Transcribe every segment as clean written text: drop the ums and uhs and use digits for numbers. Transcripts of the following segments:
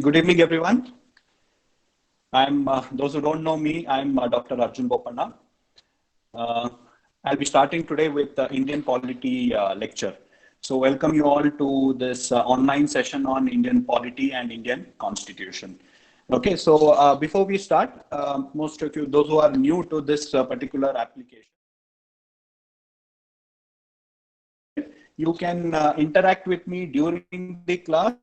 Good evening, everyone. I'm those who don't know me. I'm Dr. Arjun Bopanna. Uh, I'll be starting today with the Indian polity lecture. So, welcome you all to this online session on Indian polity and Indian Constitution. Okay, so before we start, most of you, those who are new to this particular application, you can interact with me during the class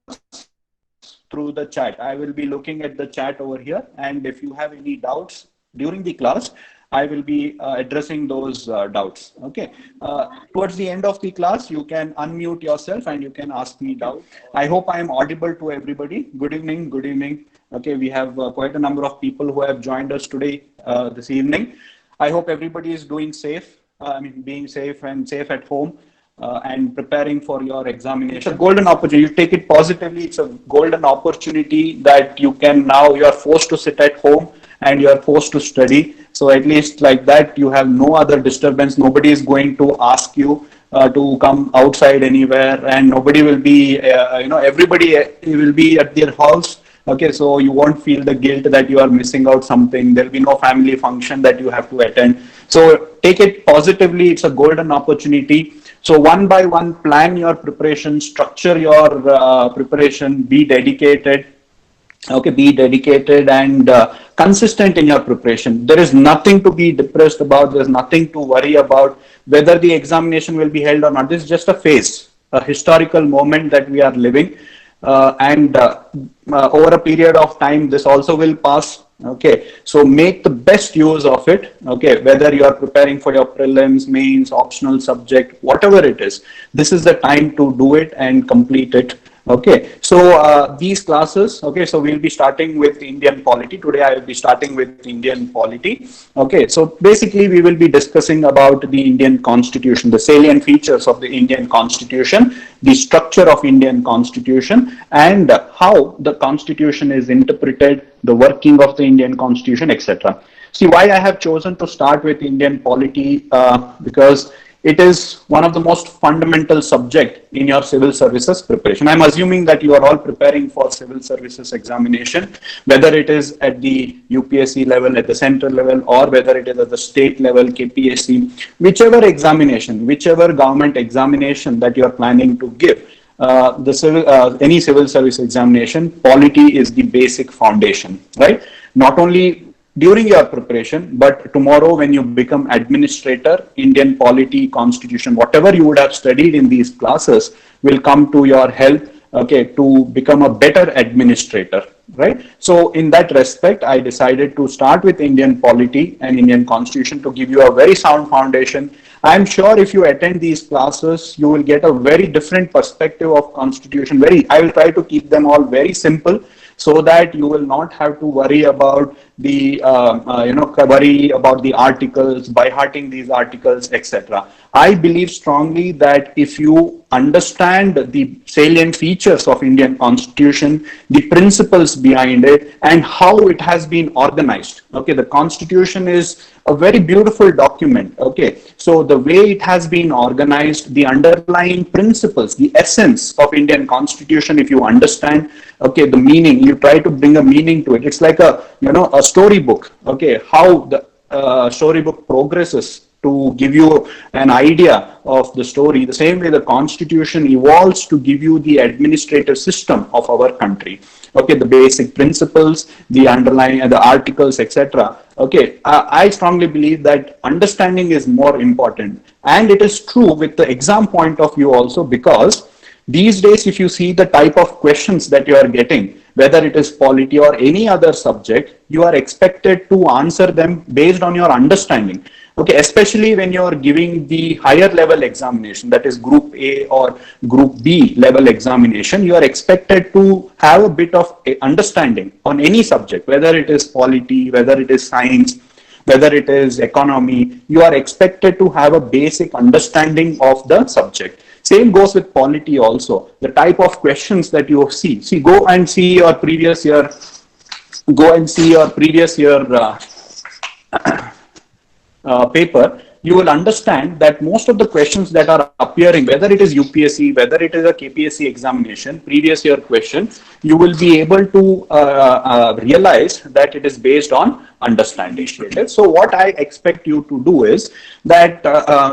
through the chat. I will be looking at the chat over here, and if you have any doubts during the class, I will be addressing those doubts. Okay. Towards the end of the class, you can unmute yourself and you can ask me doubt. I hope I am audible to everybody. Good evening. Good evening. Okay, we have quite a number of people who have joined us today, this evening. I hope everybody is doing safe. Being safe and safe at home and preparing for your examination. It's a golden opportunity. You take it positively. It's a golden opportunity that you can now, you are forced to sit at home and you are forced to study. So at least like that, you have no other disturbance. Nobody is going to ask you to come outside anywhere, and nobody will be, everybody will be at their house. Okay, so you won't feel the guilt that you are missing out something. There'll be no family function that you have to attend. So take it positively. It's a golden opportunity. So one by one, plan your preparation, structure your preparation, be dedicated. Okay, be dedicated and consistent in your preparation. There is nothing to be depressed about. There's nothing to worry about whether the examination will be held or not. This is just a phase, a historical moment that we are living. Over a period of time, this also will pass. Okay, so make the best use of it. Okay, whether you are preparing for your prelims, mains, optional subject, whatever it is, this is the time to do it and complete it. Okay, so these classes, okay, so we'll be starting with Indian polity. Today I will be starting with Indian polity. Okay, so basically we will be discussing about the Indian Constitution, the salient features of the Indian Constitution, the structure of Indian Constitution, and how the Constitution is interpreted, the working of the Indian Constitution, etc. See, why I have chosen to start with Indian polity, because it is one of the most fundamental subject in your civil services preparation. I'm assuming that you are all preparing for civil services examination, whether it is at the UPSC level, at the central level, or whether it is at the state level, KPSC, whichever examination, whichever government examination that you are planning to give. Any civil service examination, polity is the basic foundation, right? Not only during your preparation, but tomorrow when you become administrator, Indian polity, constitution, whatever you would have studied in these classes will come to your help, okay, to become a better administrator, right? So in that respect, I decided to start with Indian polity and Indian constitution to give you a very sound foundation. I'm sure if you attend these classes, you will get a very different perspective of constitution. I will try to keep them all very simple, so that you will not have to worry about the worry about the articles, by hearting these articles, etc. I believe strongly that if you understand the salient features of Indian Constitution, the principles behind it, and how it has been organized. Okay, the Constitution is a very beautiful document. Okay, so the way it has been organized, the underlying principles, the essence of Indian Constitution, if you understand, okay, the meaning, you try to bring a meaning to it. It's like a storybook. Okay, how the storybook progresses to give you an idea of the story. The same way the Constitution evolves to give you the administrative system of our country. Okay, the basic principles, the underlying, the articles, etc. Okay, I strongly believe that understanding is more important, and it is true with the exam point of view also, because these days, if you see the type of questions that you are getting, whether it is polity or any other subject, you are expected to answer them based on your understanding. Okay, especially when you are giving the higher level examination, that is Group A or Group B level examination, you are expected to have a bit of understanding on any subject, whether it is polity, whether it is science, whether it is economy. You are expected to have a basic understanding of the subject. Same goes with polity also. The type of questions that you see. Go and see your previous year. Go and see your previous year paper. you will understand that most of the questions that are appearing, whether it is UPSC, whether it is a KPSC examination, previous year question, you will be able to realize that it is based on understanding. So what I expect you to do is that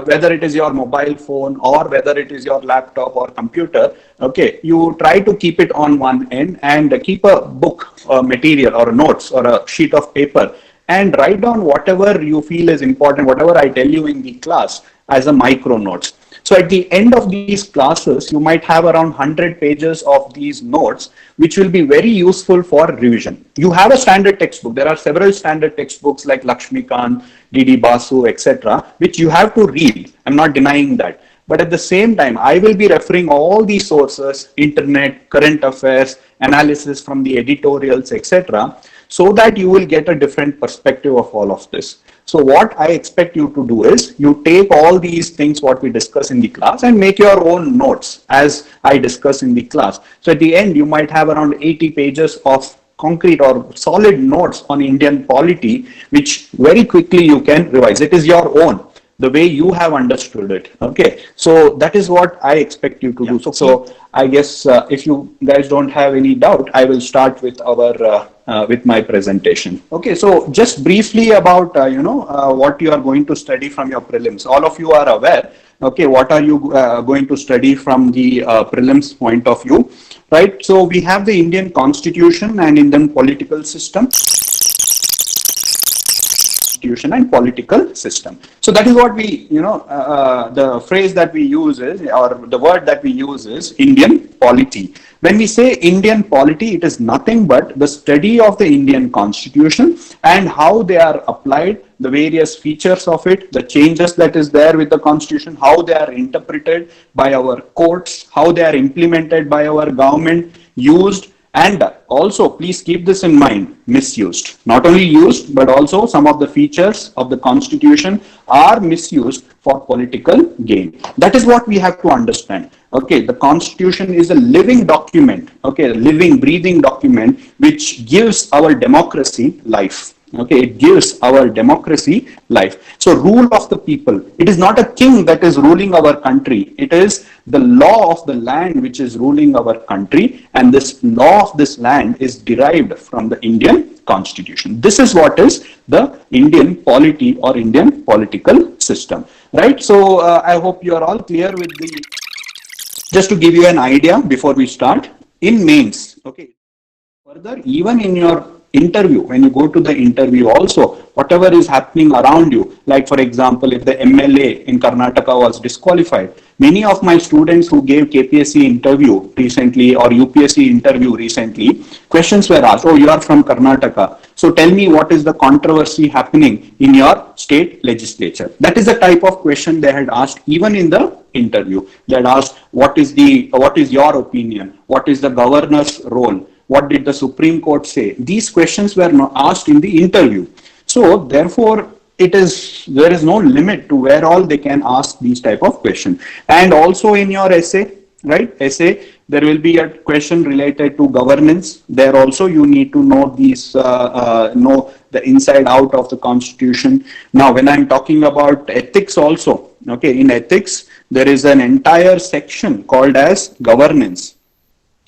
whether it is your mobile phone or whether it is your laptop or computer, okay, you try to keep it on one end and keep a book material or notes or a sheet of paper and write down whatever you feel is important, whatever I tell you in the class as a micro notes. So at the end of these classes, you might have around 100 pages of these notes, which will be very useful for revision. You have a standard textbook. There are several standard textbooks like Lakshmikant, D.D. Basu, etc., which you have to read. I'm not denying that. But at the same time, I will be referring all these sources, internet, current affairs, analysis from the editorials, etc., so that you will get a different perspective of all of this. So what I expect you to do is you take all these things what we discuss in the class and make your own notes as I discuss in the class. So at the end, you might have around 80 pages of concrete or solid notes on Indian polity, which very quickly you can revise. It is your own, the way you have understood it. Okay, so that is what I expect you to do. So I guess if you guys don't have any doubt, I will start with our with my presentation. Okay, so just briefly about what you are going to study from your prelims. All of you are aware. Okay, what are you going to study from the prelims point of view, right? So we have the Indian Constitution and Indian political system. And political system. So that is what we, the phrase that we use is, or the word that we use is Indian polity. When we say Indian polity, it is nothing but the study of the Indian Constitution and how they are applied, the various features of it, the changes that is there with the Constitution, how they are interpreted by our courts, how they are implemented by our government, used, and also, please keep this in mind, misused. Not only used, but also some of the features of the Constitution are misused for political gain. That is what we have to understand. Okay, the Constitution is a living document, okay, a living, breathing document which gives our democracy life. Okay, it gives our democracy life. So rule of the people, it is not a king that is ruling our country. It is the law of the land which is ruling our country, and this law of this land is derived from the Indian Constitution. This is what is the Indian polity or Indian political system, right? So I hope you are all clear with the, just to give you an idea before we start, in mains, okay, further, even in your interview, when you go to the interview also, whatever is happening around you, like for example, if the MLA in Karnataka was disqualified, many of my students who gave KPSC interview recently or UPSC interview recently, questions were asked, oh, you are from Karnataka, so tell me what is the controversy happening in your state legislature. That is the type of question they had asked even in the interview. They had asked, what is your opinion? What is the governor's role? What did the Supreme Court say? These questions were not asked in the interview. So therefore, there is no limit to where all they can ask these type of questions. And also in your essay, right? Essay, there will be a question related to governance. There also you need to know these, know the inside out of the Constitution. Now, when I'm talking about ethics also, okay, in ethics, there is an entire section called as governance.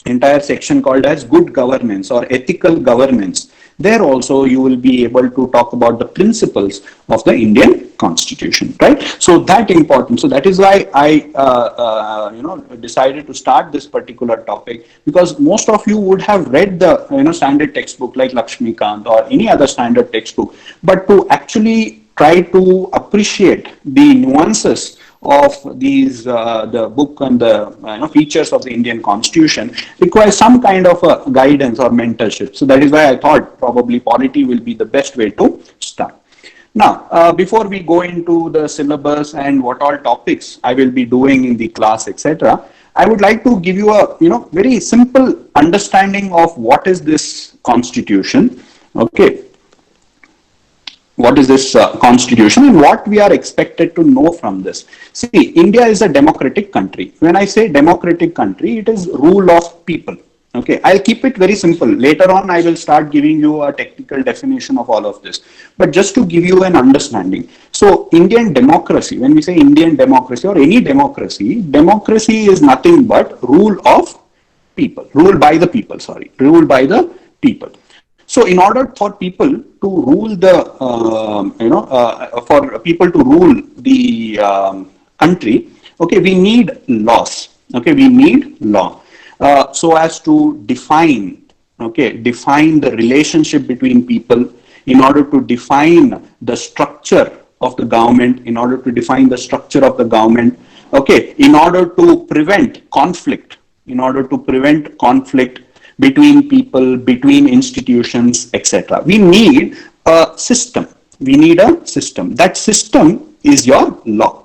Entire section called as good governance or ethical governance. There also you will be able to talk about the principles of the Indian Constitution, right? So that important. So that is why I, decided to start this particular topic, because most of you would have read the standard textbook like Lakshmikant or any other standard textbook, but to actually try to appreciate the nuances of these, the book and the features of the Indian Constitution requires some kind of a guidance or mentorship. So that is why I thought probably polity will be the best way to start. Now, before we go into the syllabus and what all topics I will be doing in the class, etc., I would like to give you a very simple understanding of what is this Constitution. Okay. What is this Constitution and what we are expected to know from this. See, India is a democratic country. When I say democratic country, it is rule of people. Okay, I'll keep it very simple. Later on, I will start giving you a technical definition of all of this. But just to give you an understanding. So, Indian democracy, when we say Indian democracy or any democracy, democracy is nothing but rule of people, rule by the people, sorry, rule by the people. So, in order for people to rule for people to rule the country, okay, we need laws. Okay, we need law so as to define the relationship between people, in order to define the structure of the government, in order to define the structure of the government, okay, in order to prevent conflict, in order to prevent conflict between people, between institutions, etc. We need a system. We need a system. That system is your law.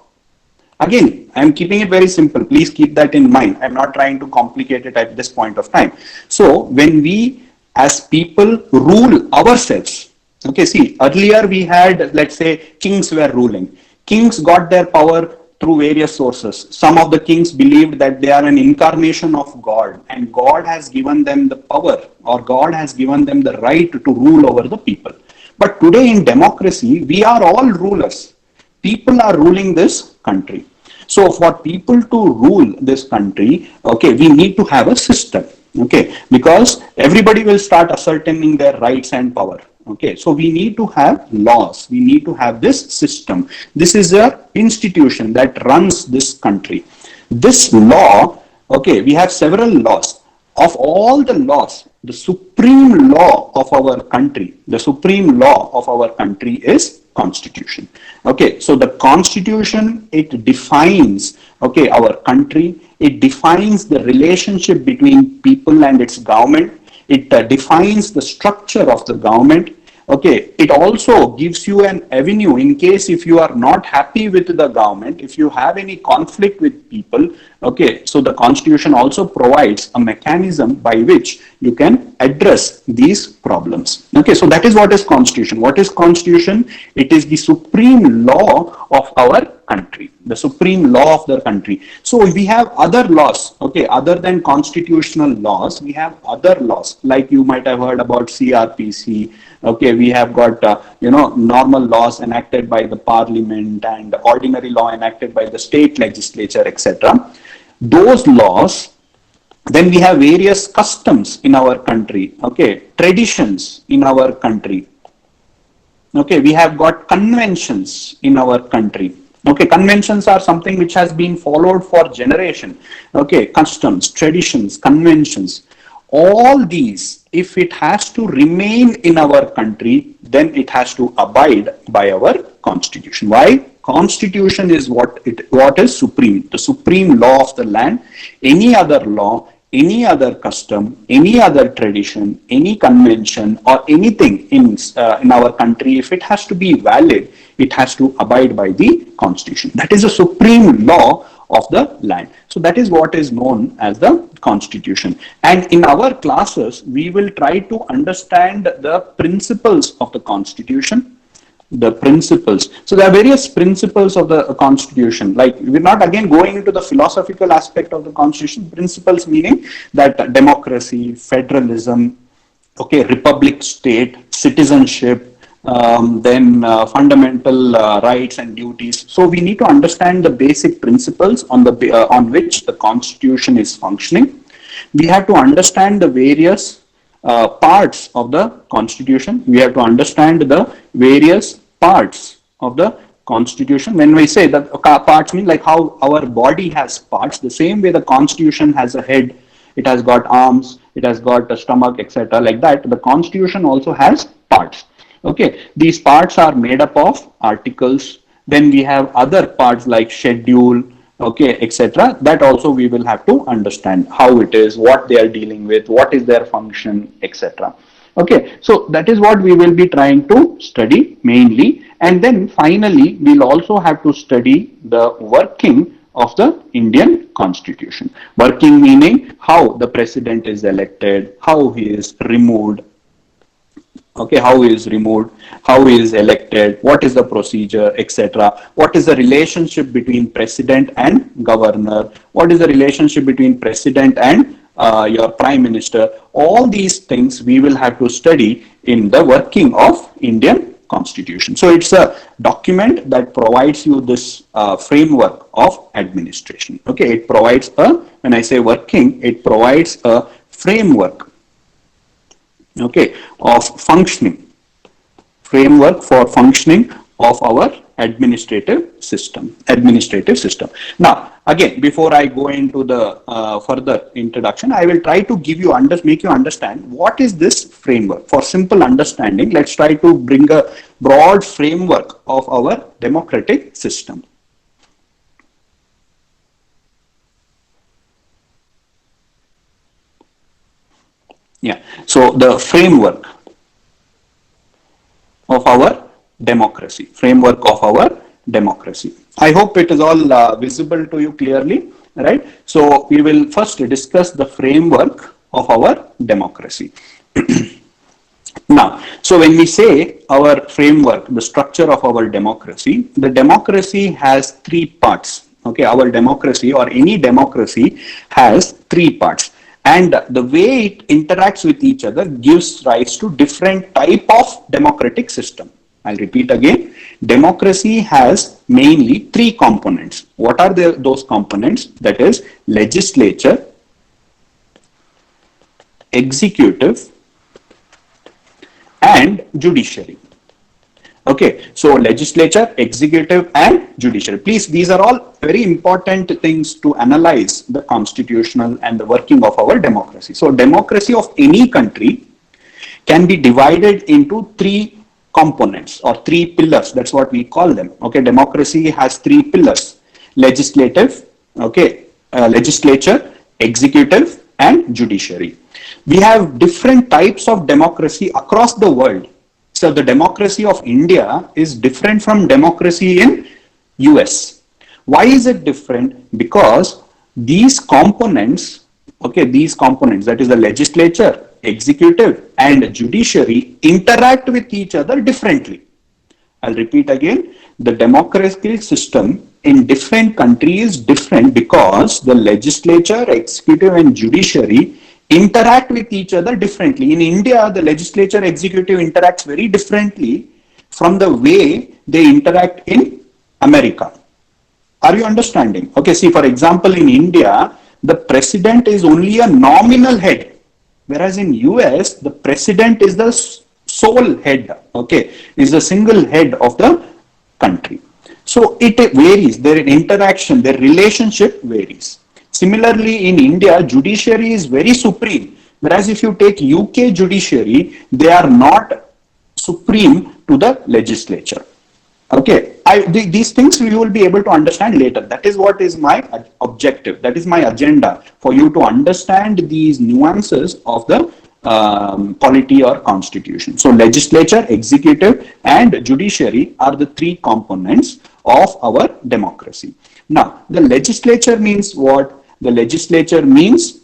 Again, I'm keeping it very simple. Please keep that in mind. I'm not trying to complicate it at this point of time. So when we as people rule ourselves, okay, see, earlier we had, let's say, kings were ruling. Kings got their power through various sources. Some of the kings believed that they are an incarnation of God, and God has given them the power, or God has given them the right to rule over the people. But today in democracy, we are all rulers. People are ruling this country. So for people to rule this country, okay, we need to have a system, okay, because everybody will start ascertaining their rights and power. Okay, so we need to have laws. We need to have this system. This is a institution that runs this country. This law, okay, we have several laws. Of all the laws, the supreme law of our country, the supreme law of our country is Constitution. Okay, so the Constitution, it defines, okay, our country. It defines the relationship between people and its government. It defines the structure of the government. Okay, it also gives you an avenue in case if you are not happy with the government, if you have any conflict with people, okay, so the Constitution also provides a mechanism by which you can address these problems. Okay, so that is what is Constitution. What is Constitution? It is the supreme law of our country, the supreme law of the country. So we have other laws, okay, other than constitutional laws, we have other laws, like you might have heard about CRPC. Okay, we have got normal laws enacted by the parliament and ordinary law enacted by the state legislature, etc. Those laws, then we have various customs in our country, okay, traditions in our country. Okay, we have got conventions in our country. Okay, conventions are something which has been followed for generation. Okay, customs, traditions, conventions, all these, if it has to remain in our country, then it has to abide by our Constitution. Why? Constitution is what is supreme, the supreme law of the land. Any other law, any other custom, any other tradition, any convention or anything in our country, if it has to be valid, it has to abide by the Constitution. That is the supreme law of the land. So that is what is known as the Constitution. And in our classes, we will try to understand the principles of the Constitution. The principles. So there are various principles of the Constitution. Like, we're not again going into the philosophical aspect of the Constitution. Principles meaning that democracy, federalism, okay, republic state, citizenship, then fundamental rights and duties. So we need to understand the basic principles on which the Constitution is functioning. We have to understand the various parts of the Constitution. We have to understand the various parts of the Constitution. When we say that parts mean like how our body has parts, the same way the Constitution has a head, it has got arms, it has got a stomach, etc. Like that, the Constitution also has parts. Okay, these parts are made up of articles. Then we have other parts like schedule, okay, etc. That also we will have to understand how it is, what they are dealing with, what is their function, etc. Okay, so that is what we will be trying to study mainly. And then finally, we'll also have to study the working of the Indian Constitution. Working meaning how the president is elected, how he is removed, okay, how he is removed, how he is elected, what is the procedure, etc. What is the relationship between president and governor? What is the relationship between president and your prime minister. All these things we will have to study in the working of Indian Constitution. So it's a document that provides you this framework of administration. Okay, it provides a, when I say working, it provides a framework, okay, of functioning, framework for functioning of our administrative system. Now, again, before I go into the further introduction, I will try to give you make you understand what is this framework. For simple understanding, let's try to bring a broad framework of our democratic system. Yeah, so the framework of our democracy, I hope it is all visible to you clearly, right? So we will first discuss the framework of our democracy. Now, so when we say our framework, the structure of our democracy, the democracy has three parts. Okay, our democracy or any democracy has three parts. And the way it interacts with each other gives rise to different type of democratic system. I'll repeat again. Democracy has mainly three components. What are those components? That is legislature, executive, and judiciary. Okay, so legislature, executive, and judiciary. Please, these are all very important things to analyze the constitutional and the working of our democracy. So democracy of any country can be divided into three components or three pillars. That's what we call them. Okay, democracy has three pillars: legislative, okay, legislature, executive, and judiciary. We have different types of democracy across the world. So the democracy of India is different from democracy in US. Why is it different? Because these components, okay, these components, that is the legislature, executive, and judiciary, interact with each other differently. I'll repeat again, the democratic system in different countries is different because the legislature, executive, and judiciary interact with each other differently. In India, the legislature, executive interacts very differently from the way they interact in America. Are you understanding? Okay, see, for example, in India, the president is only a nominal head, whereas in US, the president is the sole head, okay, is the single head of the country. So it varies, their interaction, their relationship varies. Similarly, in India, judiciary is very supreme, whereas if you take UK judiciary, they are not supreme to the legislature. Okay, these things we will be able to understand later. That is what is my objective. That is my agenda, for you to understand these nuances of the polity or constitution. So legislature, executive, and judiciary are the three components of our democracy. Now, the legislature means what? The legislature means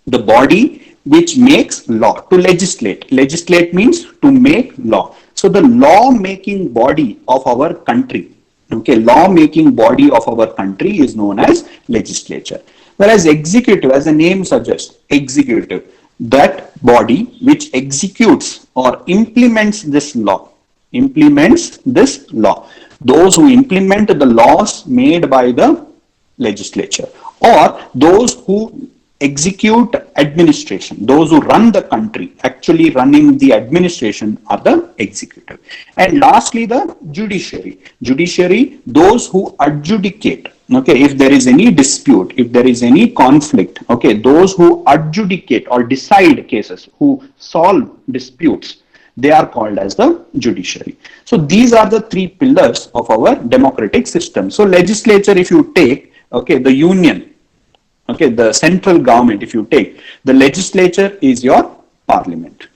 the body which makes law. To legislate. Legislate means to make law. So the law making body of our country, okay, law making body of our country is known as legislature. Whereas executive, as the name suggests, executive, that body which executes or implements this law, those who implement the laws made by the legislature, or those who execute administration, those who run the country, actually running the administration, are the executive. And lastly, the judiciary. Judiciary, those who adjudicate. Okay, if there is any dispute, if there is any conflict, okay, those who adjudicate or decide cases, who solve disputes, they are called as the judiciary. So these are the three pillars of our democratic system. So legislature, if you take, okay, the union, okay, the central government, if you take, the legislature is your parliament.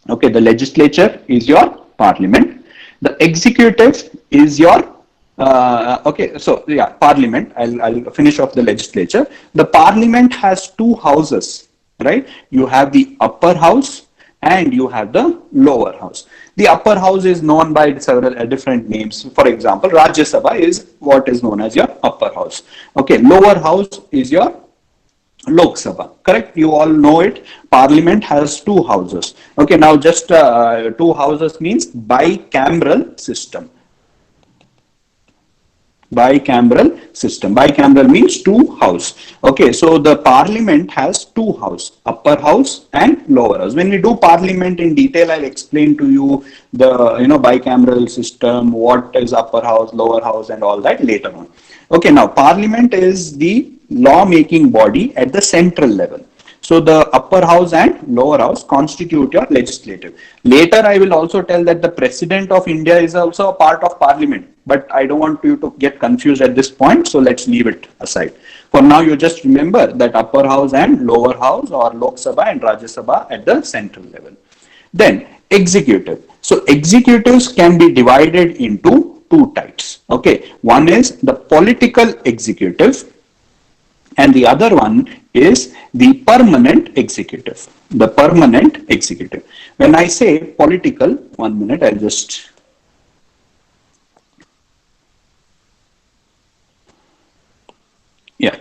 Okay, the legislature is your parliament. The executive is your okay, so yeah, parliament. I'll finish off the legislature. The parliament has two houses, right? You have the upper house and you have the lower house. The upper house is known by several different names. For example, Rajya Sabha is what is known as your upper house. Okay, lower house is your Lok Sabha, correct? You all know it. Parliament has two houses. Okay, now just two houses means bicameral system. Bicameral system. Bicameral means two house. Okay, so the parliament has two house, upper house and lower house. When we do parliament in detail, I'll explain to you the bicameral system, what is upper house, lower house, and all that later on. Okay, now parliament is the law making body at the central level. So the upper house and lower house constitute your legislative. Later, I will also tell that the president of India is also a part of parliament, but I don't want you to get confused at this point. So let's leave it aside. For now, you just remember that upper house and lower house, or Lok Sabha and Rajya Sabha at the central level. Then executive. So executives can be divided into two types. Okay, one is the political executive, and the other one is the permanent executive. The permanent executive. When I say political, 1 minute, I'll just. Yeah.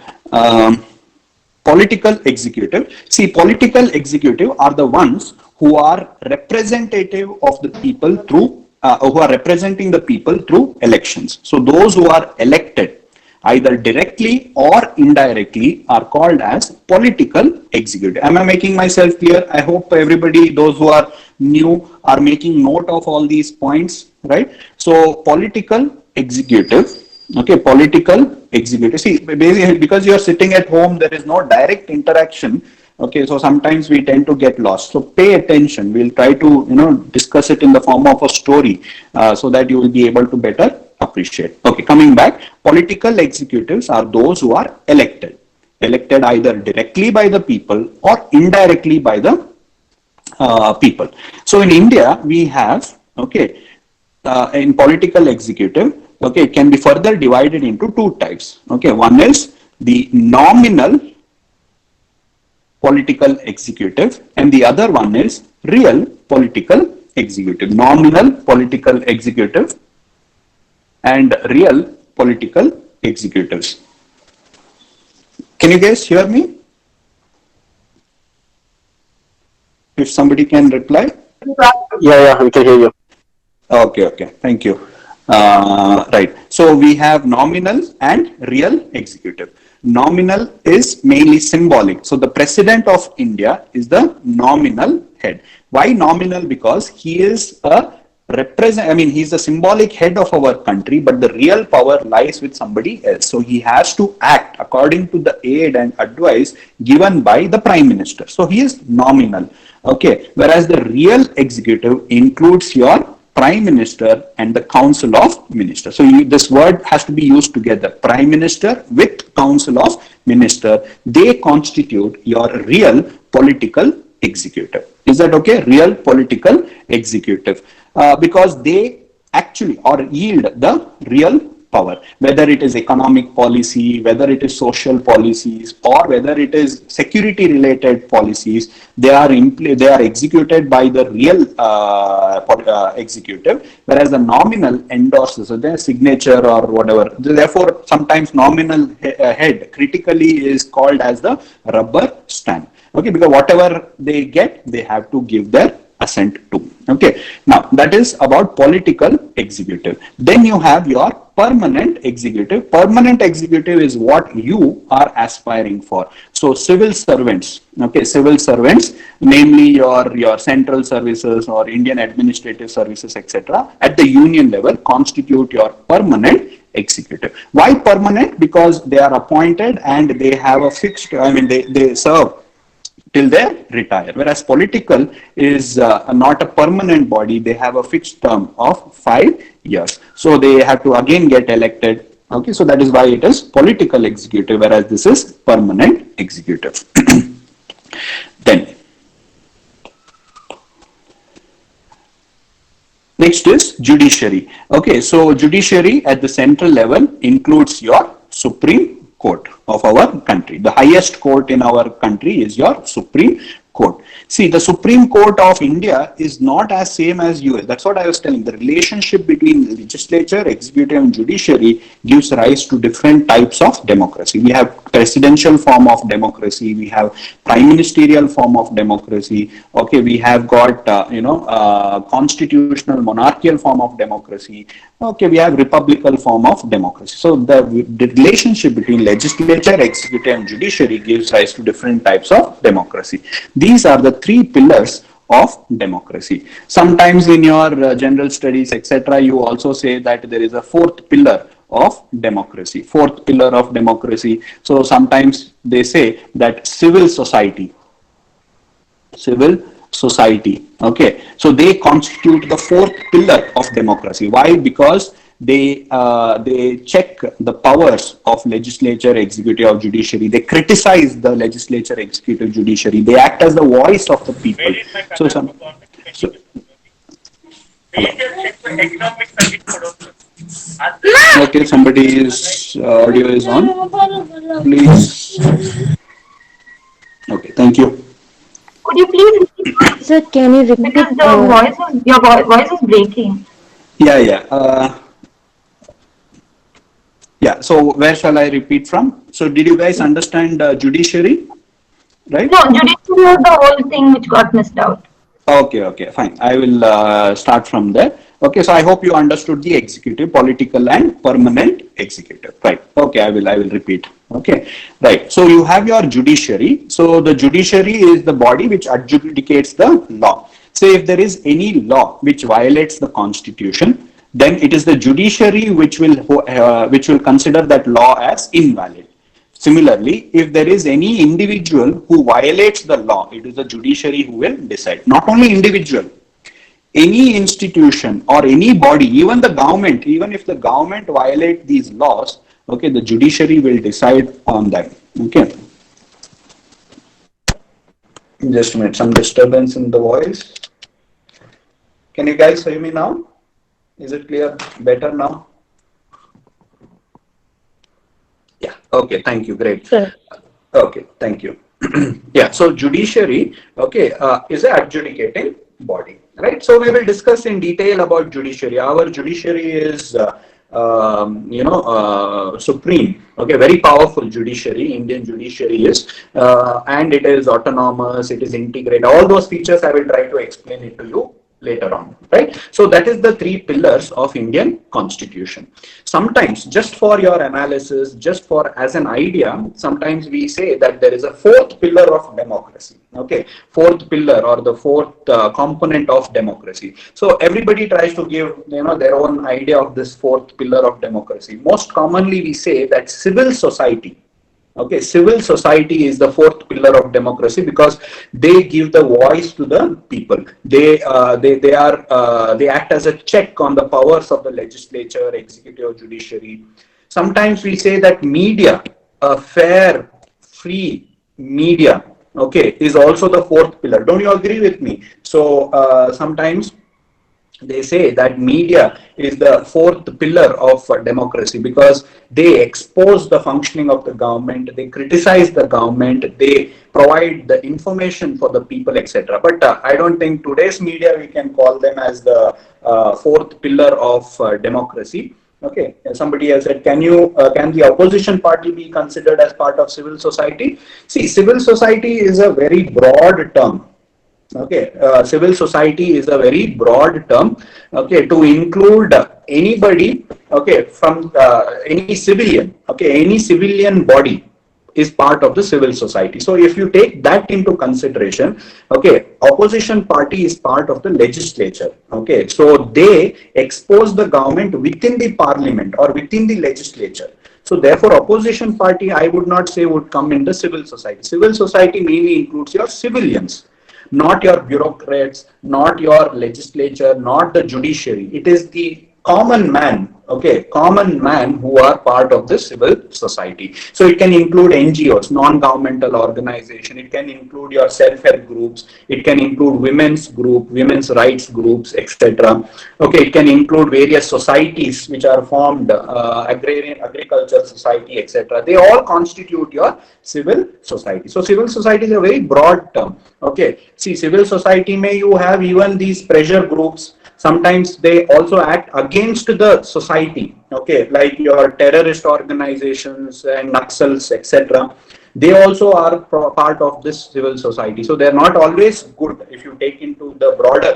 Political executive. See, political executive are the ones who are representative of the people through, who are representing the people through elections. So those who are elected either directly or indirectly are called as political executive. Am I making myself clear? I hope everybody, those who are new, are making note of all these points, right? So political executive, okay, political executive. See, basically, because you are sitting at home, there is no direct interaction. Okay, so sometimes we tend to get lost. So pay attention. We'll try to discuss it in the form of a story, so that you will be able to better appreciate. Okay, coming back, political executives are those who are elected either directly by the people or indirectly by the people. So in India, we have, okay, in political executive, okay, it can be further divided into two types. Okay, one is the nominal political executive, and the other one is real political executive. Nominal political executive and real political executives. Can you guys hear me? If somebody can reply. Yeah, we can hear you. Okay, thank you. Right. So we have nominal and real executive. Nominal is mainly symbolic. So the president of India is the nominal head. Why nominal? Because he is he's the symbolic head of our country, but the real power lies with somebody else. So he has to act according to the aid and advice given by the prime minister. So he is nominal. Okay. Whereas the real executive includes your prime minister and the council of ministers. So this word has to be used together. Prime minister with council of minister. They constitute your real political executive. Is that okay? Real political executive. Because they actually or yield the real power, whether it is economic policy, whether it is social policies, or whether it is security related policies, they are executed by the real executive, whereas the nominal endorses, so their signature or whatever. Therefore, sometimes nominal head critically is called as the rubber stamp. Okay, because whatever they get, they have to give their assent to. Okay, now that is about political executive. Then you have your permanent executive. Permanent executive is what you are aspiring for. So civil servants, okay, civil servants, namely your central services or Indian administrative services, etc., at the union level constitute your permanent executive. Why permanent? Because they are appointed and they have a fixed, they serve till they retire. Whereas political is not a permanent body. They have a fixed term of 5 years. So they have to again get elected. Okay, so that is why it is political executive, whereas this is permanent executive. Then, next is judiciary. Okay, so judiciary at the central level includes your Supreme Court of our country. The highest court in our country is your Supreme Court. See, the Supreme Court of India is not as same as US. That's what I was telling. The relationship between legislature, executive, and judiciary gives rise to different types of democracy. We have presidential form of democracy, we have prime ministerial form of democracy. Okay, we have got constitutional monarchical form of democracy. Okay, we have republican form of democracy. So the relationship between legislature, executive, and judiciary gives rise to different types of democracy. These are the three pillars of democracy. Sometimes in your general studies, etc., you also say that there is a fourth pillar of democracy. Fourth pillar of democracy. So sometimes they say that civil society. Okay, so they constitute the fourth pillar of democracy. Why? Because they check the powers of legislature, executive, or judiciary. They criticize the legislature, executive, judiciary. They act as the voice of the people. So okay, somebody's audio is on. Please. Okay, thank you. Could you please repeat? Sir, can you repeat? Because your voice is breaking. Yeah. Yeah, so where shall I repeat from? So did you guys understand judiciary? Right? No, judiciary was the whole thing which got missed out. Okay, fine. I will start from there. Okay, so I hope you understood the executive, political and permanent executive. Right. Okay, I will repeat. Okay, right. So you have your judiciary. So the judiciary is the body which adjudicates the law. Say if there is any law which violates the constitution, then it is the judiciary which will consider that law as invalid. Similarly, if there is any individual who violates the law, it is the judiciary who will decide. Not only individual, any institution or any body, even the government, even if the government violate these laws, okay, the judiciary will decide on them. Okay. Just a minute, some disturbance in the voice. Can you guys hear me now? Is it clear? Better now? Yeah. Okay. Thank you. Great. Sure. Okay. Thank you. Yeah. So judiciary, okay, is an adjudicating body, right? So we will discuss in detail about judiciary. Our judiciary is, supreme. Okay, very powerful judiciary. Indian judiciary is, and it is autonomous. It is integrated. All those features I will try to explain it to you later on, right? So that is the three pillars of Indian constitution. Sometimes, just for your analysis, just for as an idea, sometimes we say that there is a fourth pillar of democracy. Okay, fourth pillar or the fourth component of democracy. So everybody tries to give their own idea of this fourth pillar of democracy. Most commonly we say that civil society. Okay, civil society is the fourth pillar of democracy because they give the voice to the people. They act as a check on the powers of the legislature, executive, judiciary. Sometimes we say that media, a fair, free media, okay, is also the fourth pillar. Don't you agree with me? So sometimes they say that media is the fourth pillar of democracy because they expose the functioning of the government, they criticize the government, they provide the information for the people, etc. But I don't think today's media we can call them as the fourth pillar of democracy. Okay, somebody has said, can the opposition party be considered as part of civil society? See, civil society is a very broad term. Okay, civil society is a very broad term, okay, to include anybody, okay, from any civilian, okay, any civilian body is part of the civil society. So if you take that into consideration, okay, opposition party is part of the legislature, okay, so they expose the government within the parliament or within the legislature. So therefore opposition party, I would not say would come in the civil society. Civil society mainly includes your civilians, not your bureaucrats, not your legislature, not the judiciary. It is the common man, okay, common man who are part of the civil society. So it can include NGOs, non-governmental organization. It can include your self-help groups. It can include women's group, women's rights groups, etc. Okay, it can include various societies which are formed, agrarian, agriculture society, etc. They all constitute your civil society. So civil society is a very broad term. Okay, see, civil society may you have even these pressure groups. sometimes they also act against the society, okay, like your terrorist organizations and Naxals, etc. They also are part of this civil society. So they're not always good. If you take into the broader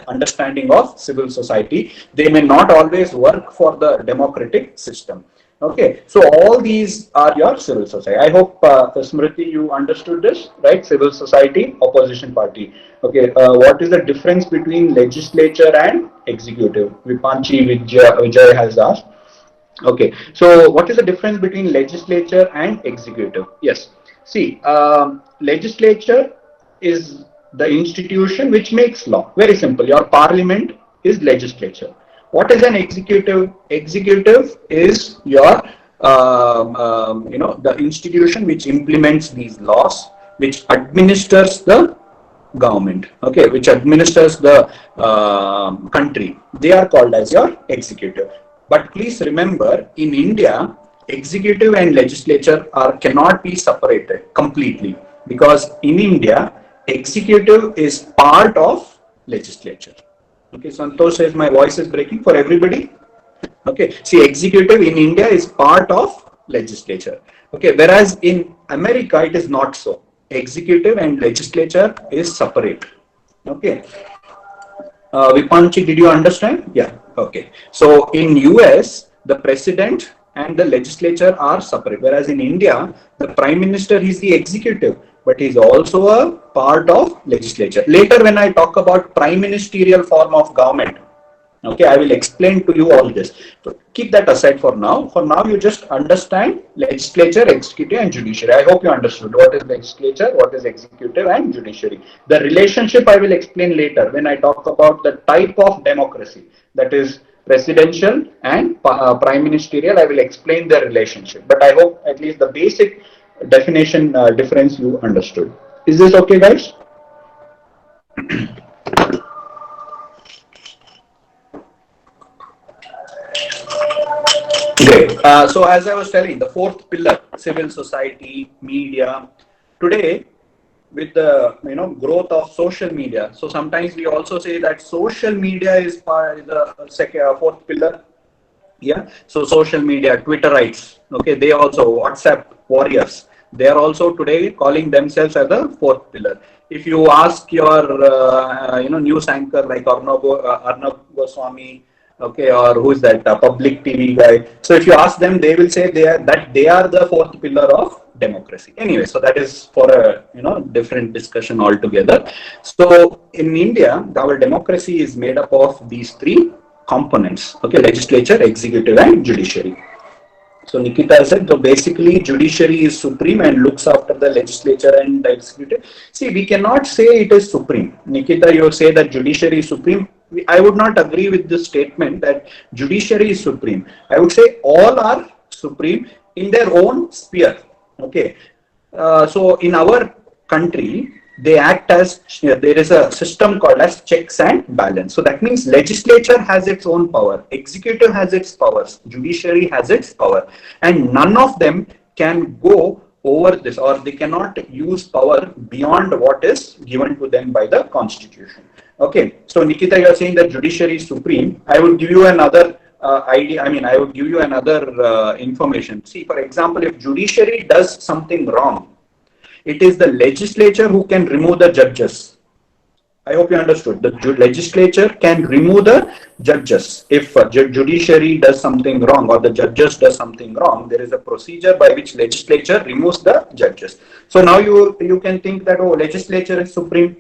understanding of civil society, they may not always work for the democratic system. Okay, so all these are your civil society. I hope, Smriti, you understood this, right? Civil society, opposition party. Okay, what is the difference between legislature and executive? Vipanchi Vijay has asked. Okay, so what is the difference between legislature and executive? Yes, see, legislature is the institution which makes law. Very simple. Your parliament is legislature. What is an executive? Executive is your, the institution which implements these laws, which administers the government, okay, which administers the country. They are called as your executive. But please remember, in India, executive and legislature cannot be separated completely, because in India, executive is part of legislature. Okay, Santosh says my voice is breaking for everybody. Okay, see, executive in India is part of legislature. Okay, whereas in America it is not so. Executive and legislature is separate. Okay. Vipanchi, did you understand? Yeah. Okay. So in US, the president and the legislature are separate, whereas in India, the prime minister is the executive, but he's also a part of legislature. Later, when I talk about prime ministerial form of government, okay, I will explain to you all this. So keep that aside for now. For now, you just understand legislature, executive, and judiciary. I hope you understood what is legislature, what is executive, and judiciary. The relationship I will explain later when I talk about the type of democracy, that is presidential and prime ministerial. I will explain the relationship. But I hope at least the basic definition difference you understood. Is this okay, guys? Great. So as I was telling, the fourth pillar, civil society, media. Today, with the growth of social media, so sometimes we also say that social media is the fourth pillar. Yeah. So social media, Twitterites, okay, they also WhatsApp warriors. They are also today calling themselves as the fourth pillar. If you ask your news anchor like Arnab Goswami, okay, or who is that public TV guy? So if you ask them, they will say they are the fourth pillar of democracy. Anyway, so that is for a different discussion altogether. So in India, our democracy is made up of these three components. Okay, legislature, executive, and judiciary. So Nikita said, so basically judiciary is supreme and looks after the legislature and the executive. See, we cannot say it is supreme. Nikita, you say that judiciary is supreme. I would not agree with this statement that judiciary is supreme. I would say all are supreme in their own sphere. Okay. So in our country, they act as, there is a system called as checks and balance. So that means legislature has its own power, executive has its powers, judiciary has its power, and none of them can go over this, or they cannot use power beyond what is given to them by the constitution. Okay, so Nikita, you are saying that judiciary is supreme. I will give you another idea. I mean, I would give you another information. See, for example, if judiciary does something wrong, it is the legislature who can remove the judges. I hope you understood. The legislature can remove the judges. If judiciary does something wrong or the judges does something wrong, there is a procedure by which legislature removes the judges. So now you can think that, oh, legislature is supreme.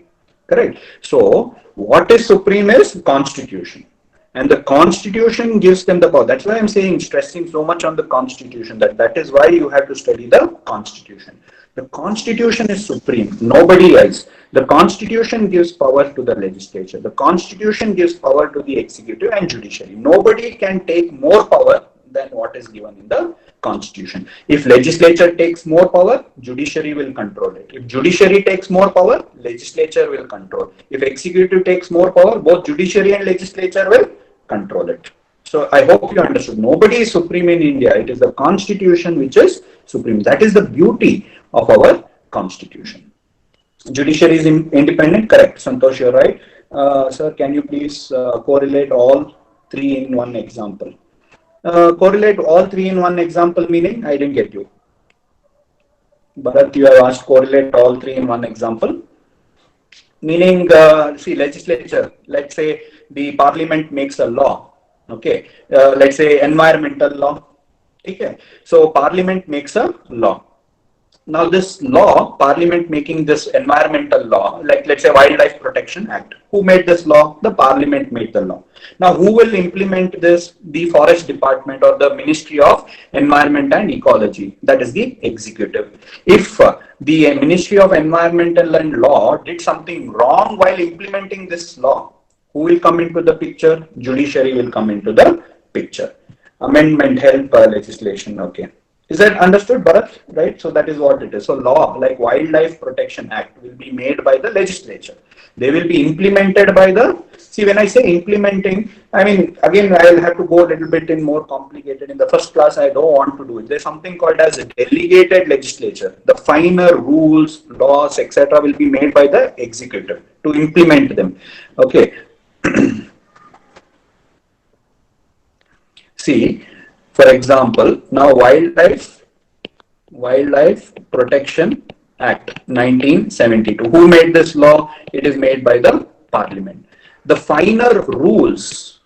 Correct. So what is supreme is constitution. And the constitution gives them the power. That's why I'm saying, stressing so much on the constitution, that is why you have to study the constitution. The constitution is supreme, nobody else. The constitution gives power to the legislature. The constitution gives power to the executive and judiciary. Nobody can take more power than what is given in the constitution. If legislature takes more power, judiciary will control it. If judiciary takes more power, legislature will control. If executive takes more power, both judiciary and legislature will control it. So I hope you understood. Nobody is supreme in India. It is the constitution which is supreme. That is the beauty of our constitution. Judiciary is independent, correct. Santosh, you're right. Sir, can you please correlate all three in one example? Correlate all three in one example meaning? I didn't get you. Bharat, you have asked correlate all three in one example. Meaning, see, legislature, let's say the parliament makes a law, okay, let's say environmental law, okay, so parliament makes a law. Now this law, parliament making this environmental law, like let's say Wildlife Protection Act, who made this law? The parliament made the law. Now who will implement this? The forest department or the Ministry of Environment and Ecology, that is the executive. If the Ministry of Environmental and Law did something wrong while implementing this law, who will come into the picture? Judiciary will come into the picture. Amendment help legislation, okay. Is that understood, Bharat? Right? So that is what it is. So law like Wildlife Protection Act will be made by the legislature. They will be implemented by the, see when I say implementing, I mean, again, I will have to go a little bit in more complicated. In the first class, I don't want to do it. There's something called as a delegated legislature. The finer rules, laws, etc. will be made by the executive to implement them. Okay. See, for example, now Wildlife Protection Act 1972. Who made this law? It is made by the Parliament. The finer rules,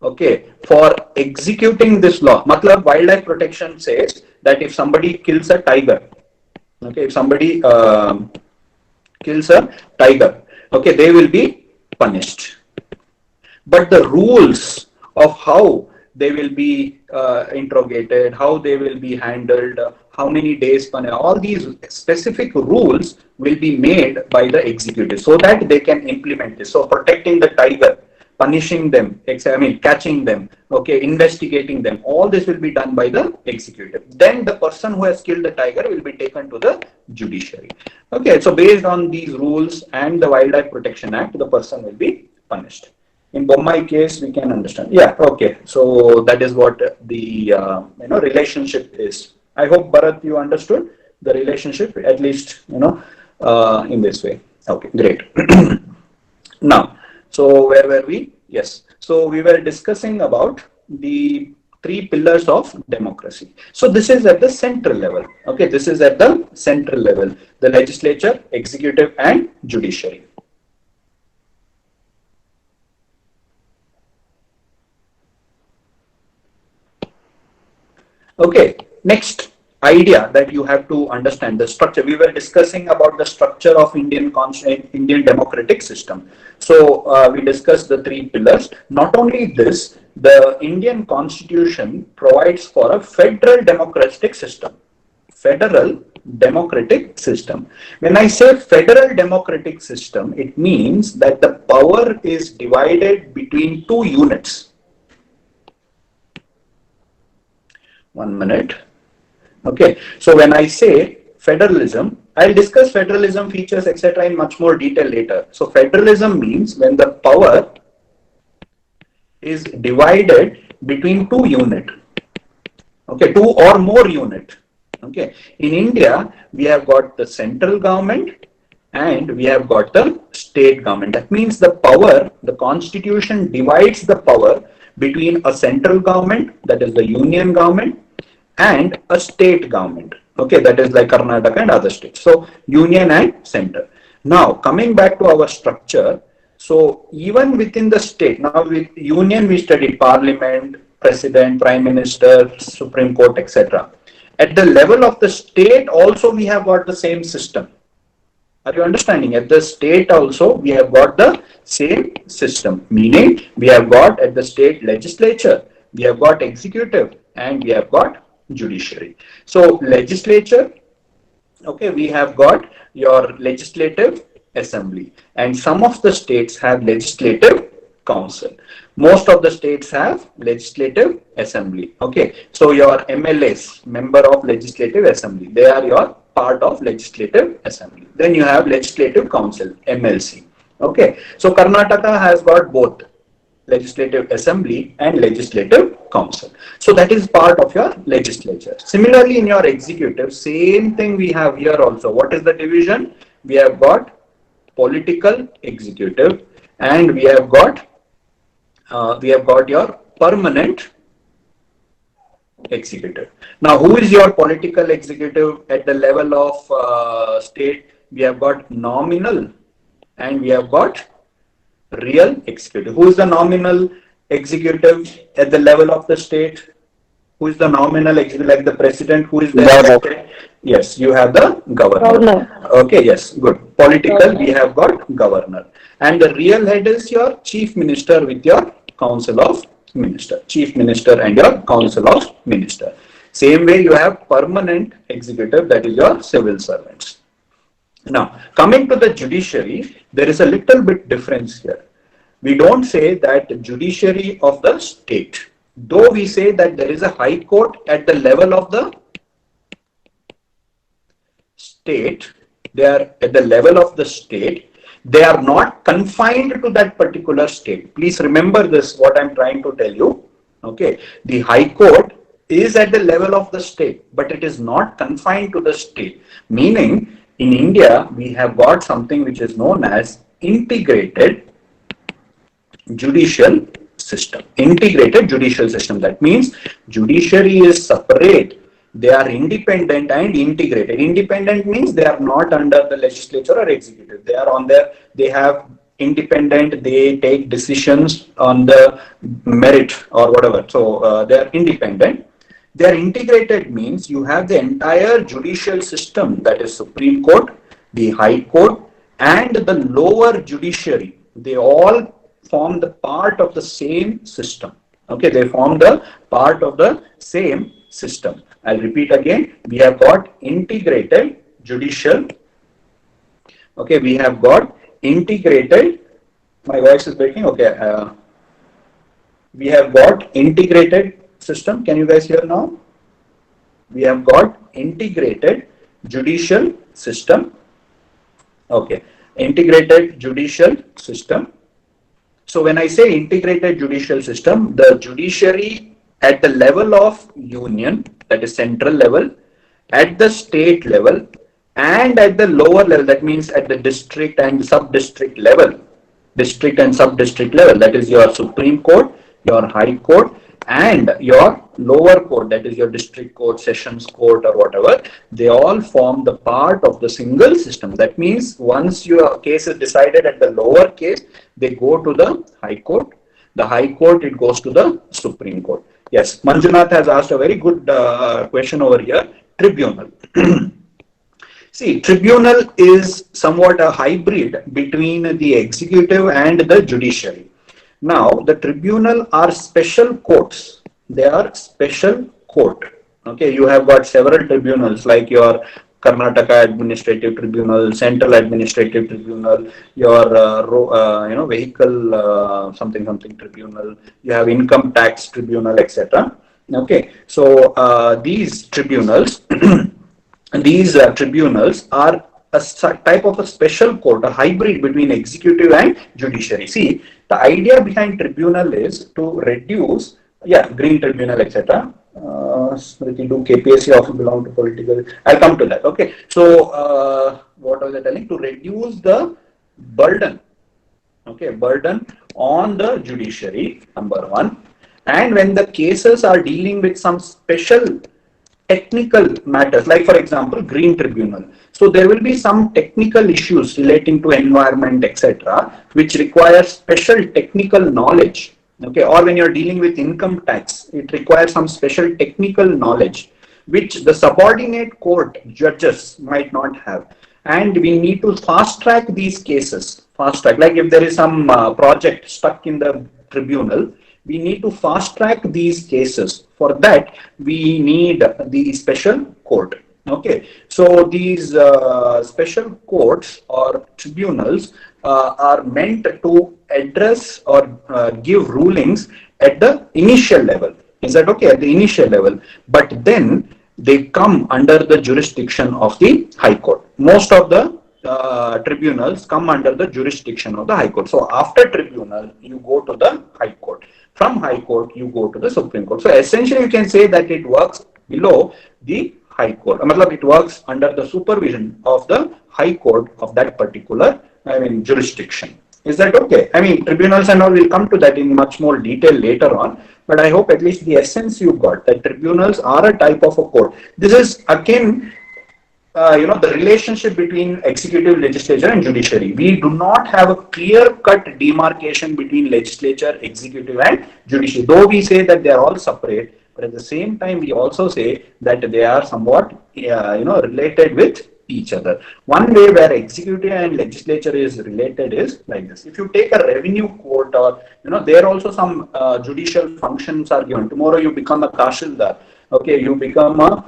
okay, for executing this law. Matlab, wildlife protection says that if somebody kills a tiger, okay, if somebody kills a tiger, okay, they will be punished. But the rules of how they will be interrogated, how they will be handled, how many days, all these specific rules will be made by the executive so that they can implement this. So protecting the tiger, punishing them, I mean catching them, okay, investigating them, all this will be done by the executive. Then the person who has killed the tiger will be taken to the judiciary. Okay, so based on these rules and the Wildlife Protection Act, the person will be punished. In Bommai case, we can understand. Yeah, okay. So that is what the relationship is. I hope, Bharat, you understood the relationship, at least, in this way. Okay, great. Now, so where were we? Yes. So we were discussing about the three pillars of democracy. So this is at the central level. Okay, this is at the central level. The legislature, executive, and judiciary. Okay, next idea that you have to understand the structure. We were discussing about the structure of Indian democratic system. So we discussed the three pillars. Not only this, the Indian constitution provides for a federal democratic system. Federal democratic system. When I say federal democratic system, it means that the power is divided between two units. 1 minute. Okay, so when I say federalism, I'll discuss federalism features, etc. in much more detail later. So federalism means when the power is divided between two units. Okay, two or more units. Okay, in India, we have got the central government and we have got the state government. That means the power, the constitution divides the power between a central government, that is the union government, and a state government, okay, that is like Karnataka and other states. So union and center. Now coming back to our structure, so even within the state, now with union we studied parliament, president, prime minister, Supreme Court, etc. At the level of the state also we have got the same system. Are you understanding? At the state also we have got the same system, meaning we have got at the state legislature, we have got executive, and we have got judiciary. So legislature, okay, we have got your legislative assembly, and some of the states have legislative council. Most of the states have legislative assembly. Okay, so your MLAs, member of legislative assembly, they are your part of legislative assembly. Then you have legislative council, MLC. Okay, so Karnataka has got both legislative assembly and legislative council. So that is part of your legislature. Similarly, in your executive, same thing we have here also. What is the division? We have got political executive and we have got your permanent executive. Now, who is your political executive at the level of state? We have got nominal and we have got real executive. Who is the nominal executive at the level of the state? Who is the nominal executive, like the president? Who is the Governor. Yes, you have the governor. Governor. Okay, yes, good. Political, we have got governor. And the real head is your chief minister with your council of minister. Chief minister and your council of minister. Same way you have permanent executive, that is your civil servants. Now, coming to the judiciary, there is a little bit difference here. We don't say that judiciary of the state. Though we say that there is a high court at the level of the state, they are at the level of the state, they are not confined to that particular state. Please remember this, what I'm trying to tell you. Okay, the high court is at the level of the state, but it is not confined to the state. Meaning, in India, we have got something which is known as integrated judicial system. Integrated judicial system. That means judiciary is separate. They are independent and integrated. Independent means they are not under the legislature or executive. They are on their, they have independent, they take decisions on the merit or whatever. So they are independent. They are integrated means you have the entire judicial system, that is Supreme Court, the High Court, and the lower judiciary. They all form the part of the same system. Okay, they form the part of the same system. I'll repeat again. We have got integrated judicial. Okay, we have got integrated. My voice is breaking. Okay, we have got integrated system. Can you guys hear now? We have got integrated judicial system. Okay, integrated judicial system. So when I say integrated judicial system, the judiciary at the level of union, that is central level, at the state level, and at the lower level, that means at the district and sub-district level, district and sub-district level, that is your Supreme Court, your High Court, and your lower court, that is your district court, sessions court, or whatever, they all form the part of the single system. That means once your case is decided at the lower case, they go to the High Court. The High Court, it goes to the Supreme Court. Yes, Manjunath has asked a very good question over here. Tribunal. See, tribunal is somewhat a hybrid between the executive and the judiciary. Now, the tribunal are special courts. They are special court. Okay, you have got several tribunals like your Karnataka Administrative Tribunal, Central Administrative Tribunal, your vehicle something tribunal. You have income tax tribunal, etc. Okay, so these tribunals, tribunals are a type of a special court, a hybrid between executive and judiciary. See, the idea behind tribunal is to reduce, green tribunal, etc. Smriti, do KPSC often belong to political? I'll come to that. Okay, so what was I telling? To reduce the burden, okay, burden on the judiciary, number one. And when the cases are dealing with some special technical matters, like for example, green tribunal. So there will be some technical issues relating to environment, etc., which require special technical knowledge. Okay, or when you're dealing with income tax, it requires some special technical knowledge, which the subordinate court judges might not have. And we need to fast track these cases. Fast track, like if there is some project stuck in the tribunal, we need to fast track these cases. For that, we need the special court. Okay, so these special courts or tribunals are meant to address or give rulings at the initial level. Is that okay? At the initial level, but then they come under the jurisdiction of the High Court. Most of the tribunals come under the jurisdiction of the High Court. So after tribunal, you go to the High Court. From High Court, you go to the Supreme Court. So essentially, you can say that it works below the High Court. It works under the supervision of the High Court of that particular, jurisdiction. Is that okay? I mean, tribunals and all, will come to that in much more detail later on. But I hope at least the essence you got, that tribunals are a type of a court. This is akin, the relationship between executive, legislature, and judiciary. We do not have a clear-cut demarcation between legislature, executive, and judiciary. Though we say that they are all separate, but at the same time, we also say that they are somewhat, related with each other. One way where executive and legislature is related is like this. If you take a revenue court, or there also some judicial functions are given. Tomorrow you become a Kashildar. Okay, you become a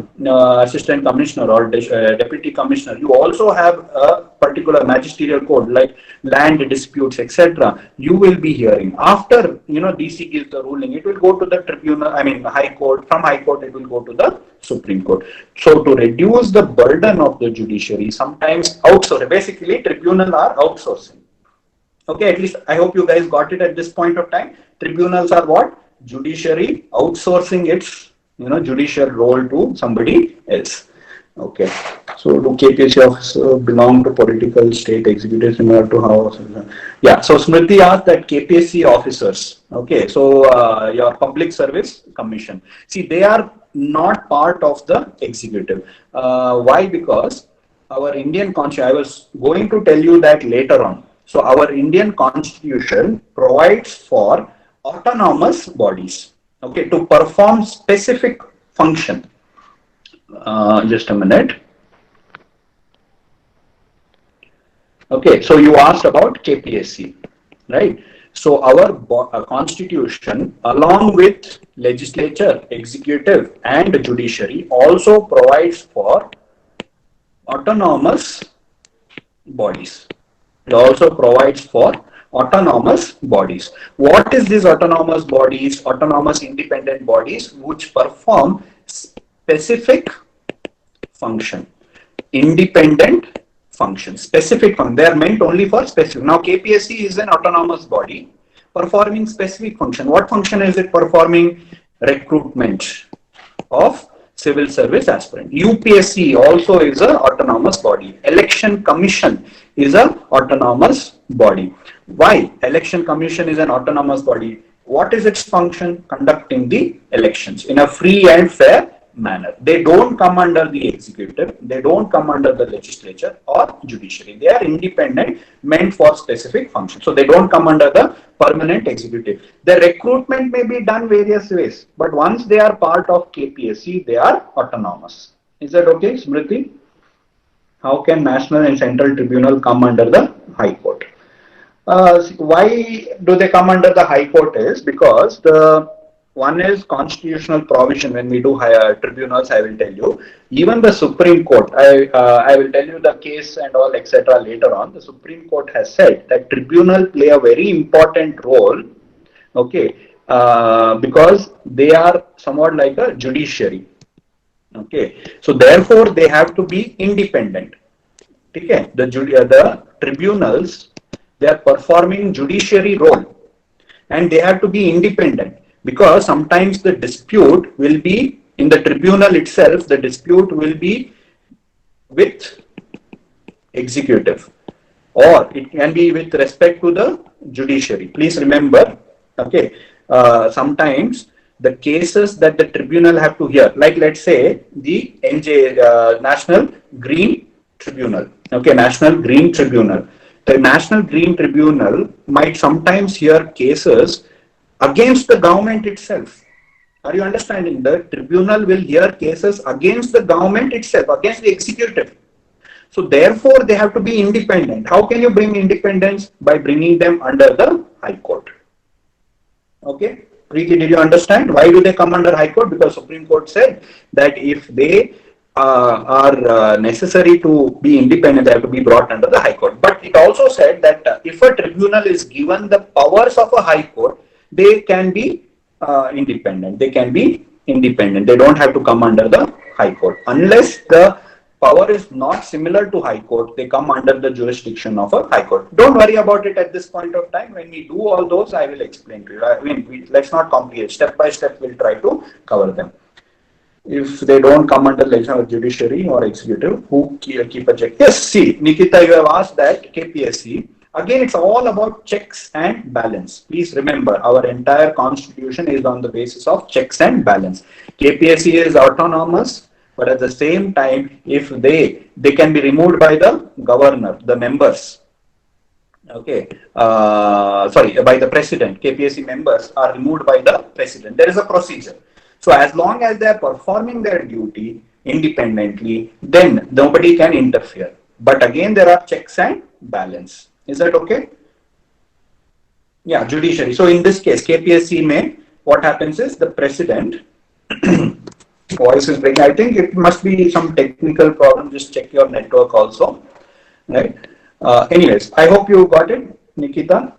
assistant commissioner or deputy commissioner. You also have a particular magisterial code like land disputes, etc. You will be hearing. After DC gives the ruling, it will go to the tribunal. I mean, high court. From high court, it will go to the Supreme Court. So to reduce the burden of the judiciary, sometimes outsource. Basically, tribunal are outsourcing. Okay, at least I hope you guys got it at this point of time. Tribunals are what? Judiciary outsourcing its judicial role to somebody else. Okay. So do KPSC officers belong to political state executives similar to how? Yeah. So Smriti asked that KPSC officers. Okay. So your public service commission. See, they are not part of the executive. Why? Because our Indian constitution, I was going to tell you that later on. So our Indian constitution provides for autonomous bodies. Okay, to perform specific function. Just a minute. Okay, so you asked about KPSC, right? So our constitution, along with legislature, executive, and judiciary, also provides for autonomous bodies. It also provides for autonomous bodies. What is these autonomous bodies? Autonomous independent bodies which perform specific function. Independent function. Specific function. They are meant only for specific. Now KPSC is an autonomous body performing specific function. What function is it performing? Recruitment of civil service aspirant. UPSC also is an autonomous body. Election Commission is an autonomous body. Why? Election Commission is an autonomous body. What is its function? Conducting the elections in a free and fair manner. They don't come under the executive. They don't come under the legislature or judiciary. They are independent, meant for specific functions. So they don't come under the permanent executive. The recruitment may be done various ways, but once they are part of KPSC, they are autonomous. Is that okay, Smriti? How can National and Central Tribunal come under the High Court? Why do they come under the High Court is because the one is constitutional provision. When we do higher tribunals, I will tell you. Even the Supreme Court, I will tell you the case and all, etc. later on. The Supreme Court has said that tribunal play a very important role, okay, because they are somewhat like a judiciary. Okay, so therefore they have to be independent. Okay, the tribunals, they are performing judiciary role, and they have to be independent. Because sometimes the dispute will be in the tribunal itself, the dispute will be with executive, or it can be with respect to the judiciary. Please remember, okay, sometimes the cases that the tribunal have to hear, like let's say the National Green Tribunal, okay, National Green Tribunal. The National Green Tribunal might sometimes hear cases against the government itself. Are you understanding? The tribunal will hear cases against the government itself, against the executive. So therefore, they have to be independent. How can you bring independence? By bringing them under the High Court. Okay? Preeti, did you understand? Why do they come under High Court? Because Supreme Court said that if they are necessary to be independent, they have to be brought under the High Court. But it also said that if a tribunal is given the powers of a High Court, they can be independent. They can be independent. They don't have to come under the High Court. Unless the power is not similar to High Court, they come under the jurisdiction of a High Court. Don't worry about it at this point of time. When we do all those, I will explain to you. I mean, let's not complicate. Step by step, we'll try to cover them. If they don't come under legislature, judiciary or executive, who keep a check? Yes, see, Nikita, you have asked that KPSC. Again, it's all about checks and balance. Please remember, our entire constitution is on the basis of checks and balance. KPSC is autonomous, but at the same time, if they can be removed by the governor, the members. Okay, sorry, by the president. KPSC members are removed by the president. There is a procedure. So as long as they are performing their duty independently, then nobody can interfere. But again, there are checks and balance. Is that okay? Yeah, judiciary. So in this case, KPSC may, what happens is the president, voice is breaking. I think it must be some technical problem. Just check your network also, right? Anyways, I hope you got it, Nikita.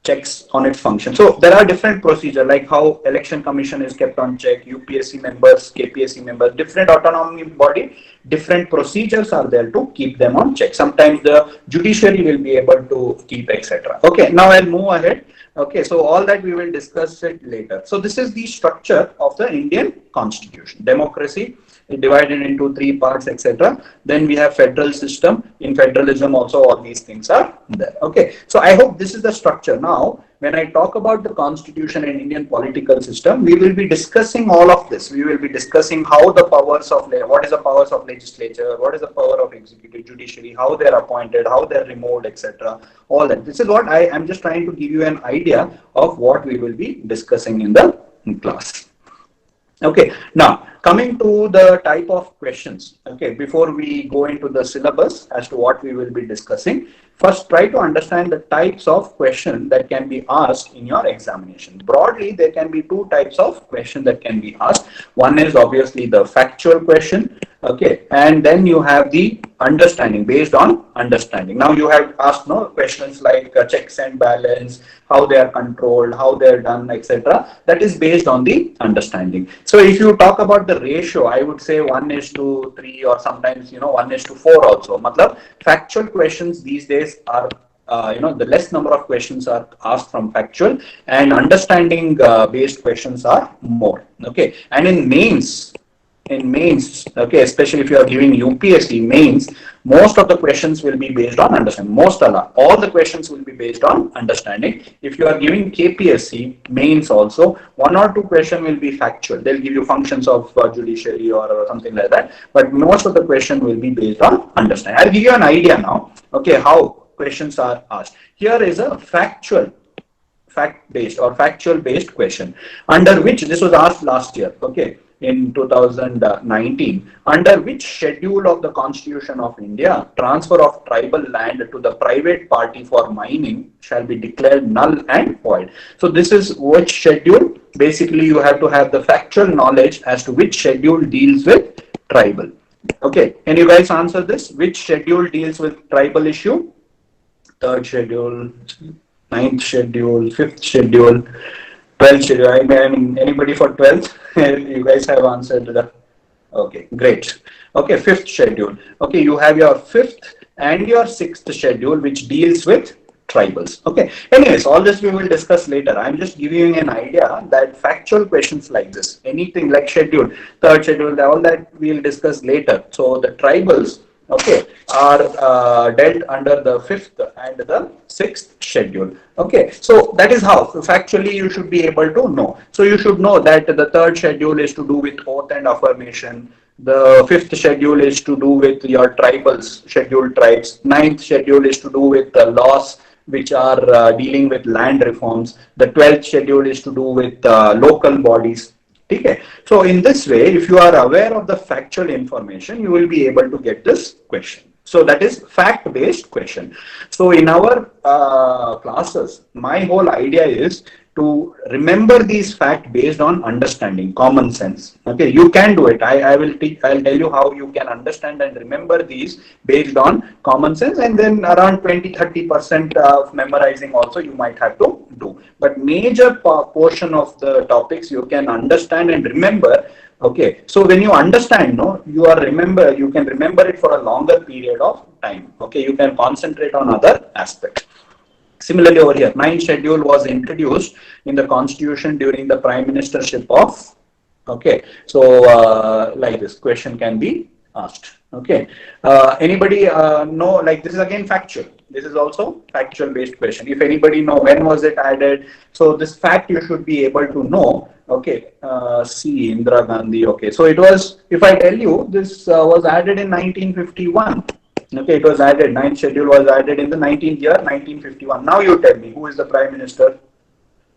Checks on its function. So there are different procedures, like how election commission is kept on check, UPSC members, KPSC members, different autonomy body, different procedures are there to keep them on check. Sometimes the judiciary will be able to keep, etc. Okay, now I'll move ahead. Okay, so all that we will discuss it later. So this is the structure of the Indian Constitution. Democracy divided into three parts, etc. Then we have federal system. In federalism also all these things are there. Okay, so I hope this is the structure. Now when I talk about the constitution and Indian political system, we will be discussing all of this. We will be discussing how the powers of, what is the powers of legislature, what is the power of executive, judiciary, how they are appointed, how they are removed, etc. All that. This is what I am just trying to give you an idea of what we will be discussing in the class. Okay, now coming to the type of questions. Okay, before we go into the syllabus as to what we will be discussing, first try to understand the types of questions that can be asked in your examination. Broadly, there can be two types of questions that can be asked. One is obviously the factual question. Okay, and then you have the understanding, based on understanding. Now you have asked questions like checks and balance, how they are controlled, how they are done, etc. That is based on the understanding. So if you talk about the ratio, I would say 1:3, or sometimes 1:4 also. Matlab, factual questions these days are the less number of questions are asked from factual, and understanding based questions are more. Okay, and in mains, okay, especially if you are giving UPSC mains, most of the questions will be based on understanding. All the questions will be based on understanding. If you are giving KPSC mains also, one or two questions will be factual. They'll give you functions of judiciary or something like that. But most of the question will be based on understanding. I'll give you an idea now, okay, how questions are asked. Here is a fact-based or factual-based question, under which this was asked last year, okay, in 2019, under which schedule of the Constitution of India transfer of tribal land to the private party for mining shall be declared null and void. So this is which schedule. Basically, you have to have the factual knowledge as to which schedule deals with tribal. Okay, can you guys answer this? Which schedule deals with tribal issue? Third schedule, ninth schedule, fifth schedule, 12th schedule. I mean, anybody for 12th? You guys have answered the. Okay, great. Okay, fifth schedule. Okay, you have your fifth and your sixth schedule, which deals with tribals. Okay, anyways, all this we will discuss later. I'm just giving you an idea that factual questions like this, anything like schedule, third schedule, all that we'll discuss later. So the tribals, okay, are dealt under the fifth and the sixth schedule. Okay, so that is how factually you should be able to know. So you should know that the third schedule is to do with oath and affirmation. The fifth schedule is to do with your tribals, scheduled tribes. Ninth schedule is to do with the laws which are dealing with land reforms. The 12th schedule is to do with local bodies. Okay. So in this way, if you are aware of the factual information, you will be able to get this question. So that is fact-based question. So in our classes, my whole idea is to remember these facts based on understanding, common sense. Okay, you can do it. I'll tell you how you can understand and remember these based on common sense, and then around 20-30% of memorizing also you might have to do. But major portion of the topics you can understand and remember. Okay, so when you understand, you can remember it for a longer period of time. Okay, you can concentrate on other aspects. Similarly, over here, ninth schedule was introduced in the constitution during the prime ministership of. Okay, so like this question can be asked. Okay, anybody know? Like this is again factual. This is also factual based question. If anybody know when was it added, so this fact you should be able to know. Okay, see Indira Gandhi. Okay, so it was. If I tell you this was added in 1951. Okay, it was added. Ninth schedule was added in the 19th year, 1951. Now you tell me who is the prime minister?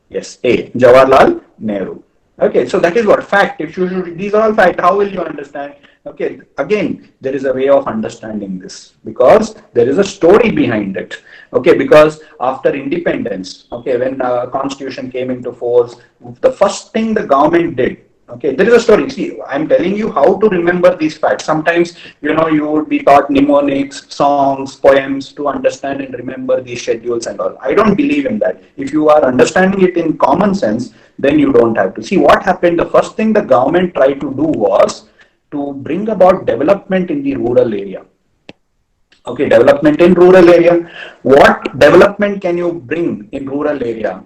Yes, A. Jawaharlal Nehru. Okay, so that is what fact. If you should, these are all fact. How will you understand? Okay, again, there is a way of understanding this because there is a story behind it. Okay, because after independence, okay, when constitution came into force, the first thing the government did. Okay, there is a story. See, I'm telling you how to remember these facts. Sometimes, you would be taught mnemonics, songs, poems to understand and remember these schedules and all. I don't believe in that. If you are understanding it in common sense, then you don't have to. See, what happened, the first thing the government tried to do was to bring about development in the rural area. Okay, development in rural area. What development can you bring in rural area?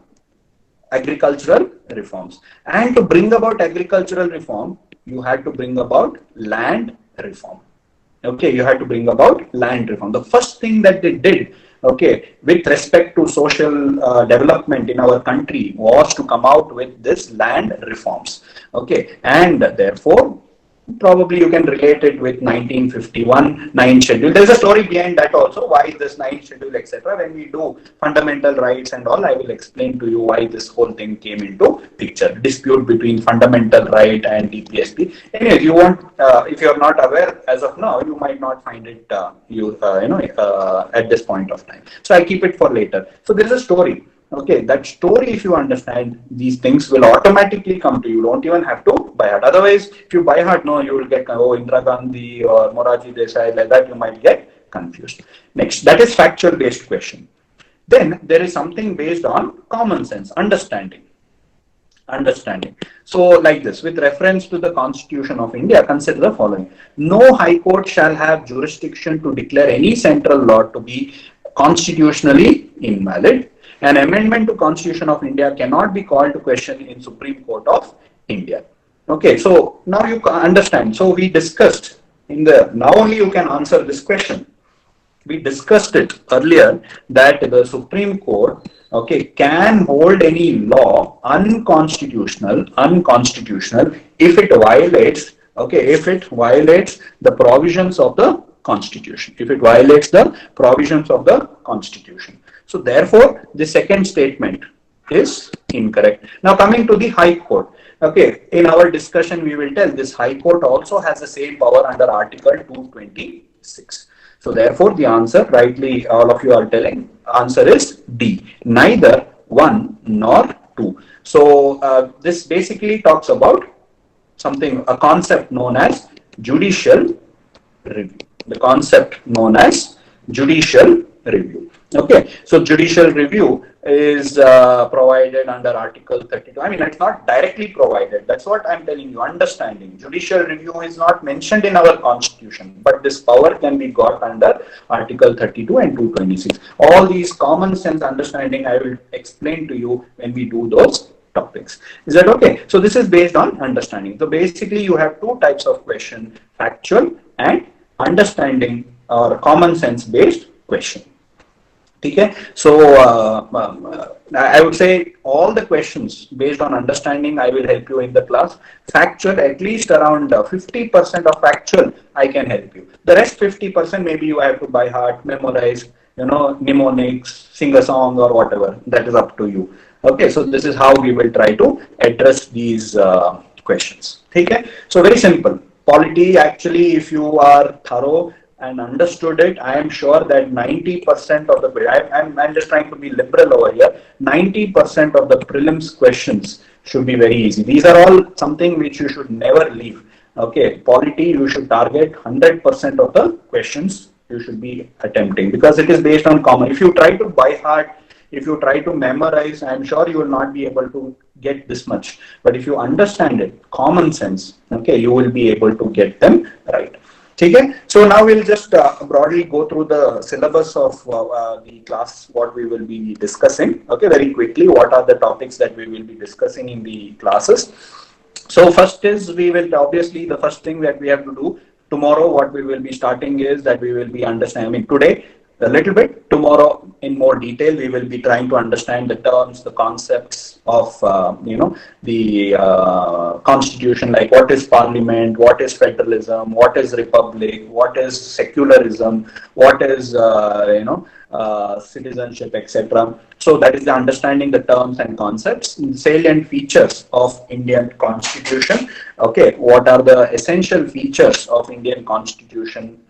Agricultural reforms. And to bring about agricultural reform, you had to bring about land reform. Okay, you had to bring about land reform. The first thing that they did, okay, with respect to social development in our country was to come out with this land reforms. Okay, and therefore, probably you can relate it with 1951 9th schedule. There's a story behind that also, why this 9th schedule, etc. When we do fundamental rights and all, I will explain to you why this whole thing came into picture. Dispute between fundamental right and DPSP. Anyways, you want, if you're not aware as of now, you might not find it at this point of time. So I keep it for later. So there's a story. Okay, that story, if you understand, these things will automatically come to you. You don't even have to by heart. Otherwise, if you by heart, no, you will get, Indira Gandhi or Morarji Desai, like that, you might get confused. Next, that is factual based question. Then there is something based on common sense, understanding. So like this, with reference to the Constitution of India, consider the following. No High Court shall have jurisdiction to declare any central law to be constitutionally invalid. An amendment to Constitution of India cannot be called to question in Supreme Court of India. Okay, so now you understand. So we discussed now only you can answer this question. We discussed it earlier that the Supreme Court, okay, can hold any law unconstitutional if it violates, the provisions of the Constitution. If it violates the provisions of the Constitution. So therefore, the second statement is incorrect. Now coming to the High Court. Okay, in our discussion, we will tell this High Court also has the same power under Article 226. So therefore, the answer, rightly all of you are telling, answer is D. Neither 1 nor 2. So this basically talks about a concept known as judicial review. The concept known as judicial review. Okay, so judicial review is provided under Article 32. I mean, it's not directly provided. That's what I'm telling you, understanding. Judicial review is not mentioned in our Constitution, but this power can be got under Article 32 and 226. All these common sense understanding I will explain to you when we do those topics. Is that okay? So this is based on understanding. So basically you have two types of question, factual and understanding or common sense based question. Okay, so I would say all the questions based on understanding I will help you in the class. Factual, at least around 50% of factual I can help you. The rest 50% maybe you have to by heart, memorize, mnemonics, sing a song or whatever. That is up to you. Okay, so this is how we will try to address these questions. Okay, so very simple. Polity, actually, if you are thorough and understood it, I am sure that 90% of the, I'm just trying to be liberal over here, 90% of the prelims questions should be very easy. These are all something which you should never leave. Okay, polity, you should target 100% of the questions you should be attempting because it is based on common. If you try to by heart, if you try to memorize, I'm sure you will not be able to get this much. But if you understand it, common sense, okay, you will be able to get them right. Okay, so now we'll just broadly go through the syllabus of the class, what we will be discussing. Okay, very quickly, what are the topics that we will be discussing in the classes. So first is, we will obviously, the first thing that we have to do tomorrow, what we will be starting is that we will be understanding, today, a little bit. Tomorrow, in more detail, we will be trying to understand the terms, the concepts of, the constitution, like what is parliament, what is federalism, what is republic, what is secularism, what is, citizenship, etc. So that is the understanding the terms and concepts, salient features of Indian constitution. Okay, what are the essential features of Indian constitution?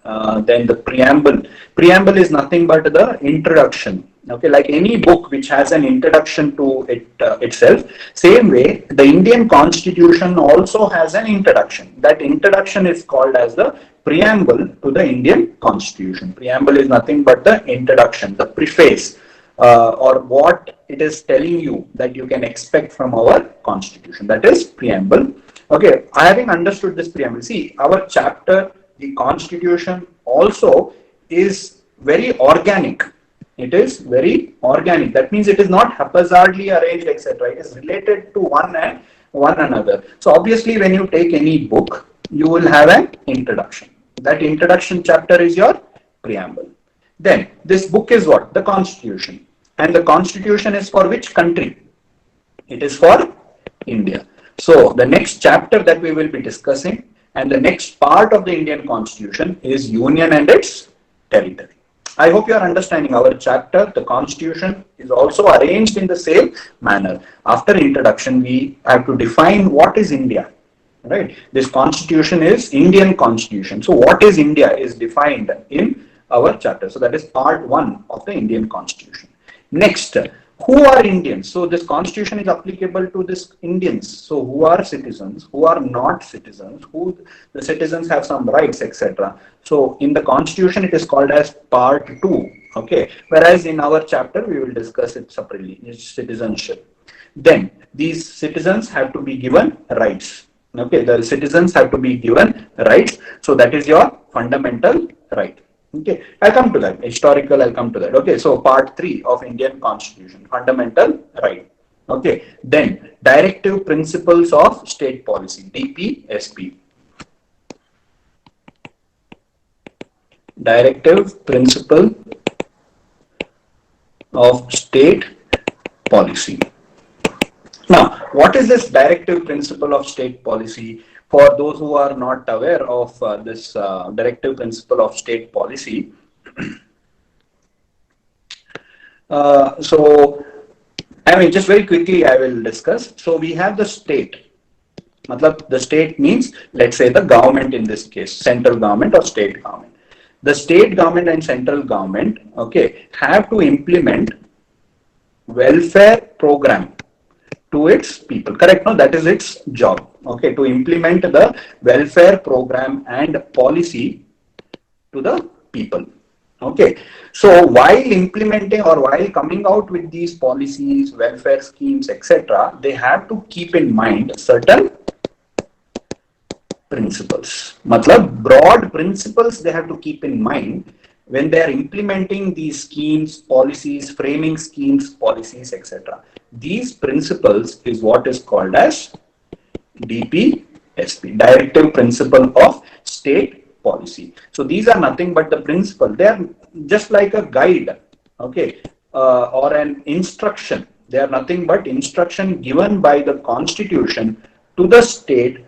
Then the preamble. Preamble is nothing but the introduction. Okay, like any book which has an introduction to it itself, same way the Indian constitution also has an introduction. That introduction is called as the preamble to the Indian constitution. Preamble is nothing but the introduction, the preface, or what it is telling you that you can expect from our constitution. That is preamble. Okay, having understood this preamble, see, our chapter, the constitution, also is very organic. It is very organic. That means it is not haphazardly arranged, etc. It is related to one another. So obviously, when you take any book, you will have an introduction. That introduction chapter is your preamble. Then this book is what? The constitution. And the constitution is for which country? It is for India. So the next chapter that we will be discussing and the next part of the Indian constitution is union and its territory. I hope you are understanding our chapter. The constitution is also arranged in the same manner. After introduction, we have to define what is India. Right? This constitution is Indian constitution. So what is India is defined in our chapter. So that is part 1 of the Indian constitution. Next, who are Indians? So this constitution is applicable to this Indians. So who are citizens, who are not citizens, who the citizens have some rights, etc. So in the constitution, it is called as part 2. Okay. Whereas in our chapter, we will discuss it separately, it's citizenship. Then these citizens have to be given rights. Okay. The citizens have to be given rights. So that is your fundamental right. Okay, I'll come to that. Historical, I'll come to that. Okay, so part 3 of Indian Constitution, fundamental right. Okay, then directive principles of state policy, DPSP. Directive principle of state policy. Now, what is this directive principle of state policy? For those who are not aware of this directive principle of state policy, so I mean, just very quickly I will discuss. So we have the state. Matlab, the state means, let's say, the government in this case, central government or state government. The state government and central government, okay, have to implement welfare program to its people. Correct? No, that is its job. Okay, to implement the welfare program and policy to the people. Okay, so while implementing or while coming out with these policies, welfare schemes, etc., they have to keep in mind certain principles. Matlab, broad principles they have to keep in mind when they are implementing these schemes, policies, framing schemes, policies, etc. These principles is what is called as DPSP, Directive Principle of State Policy. So these are nothing but the principle. They are just like a guide, okay, or an instruction. They are nothing but instruction given by the Constitution to the state.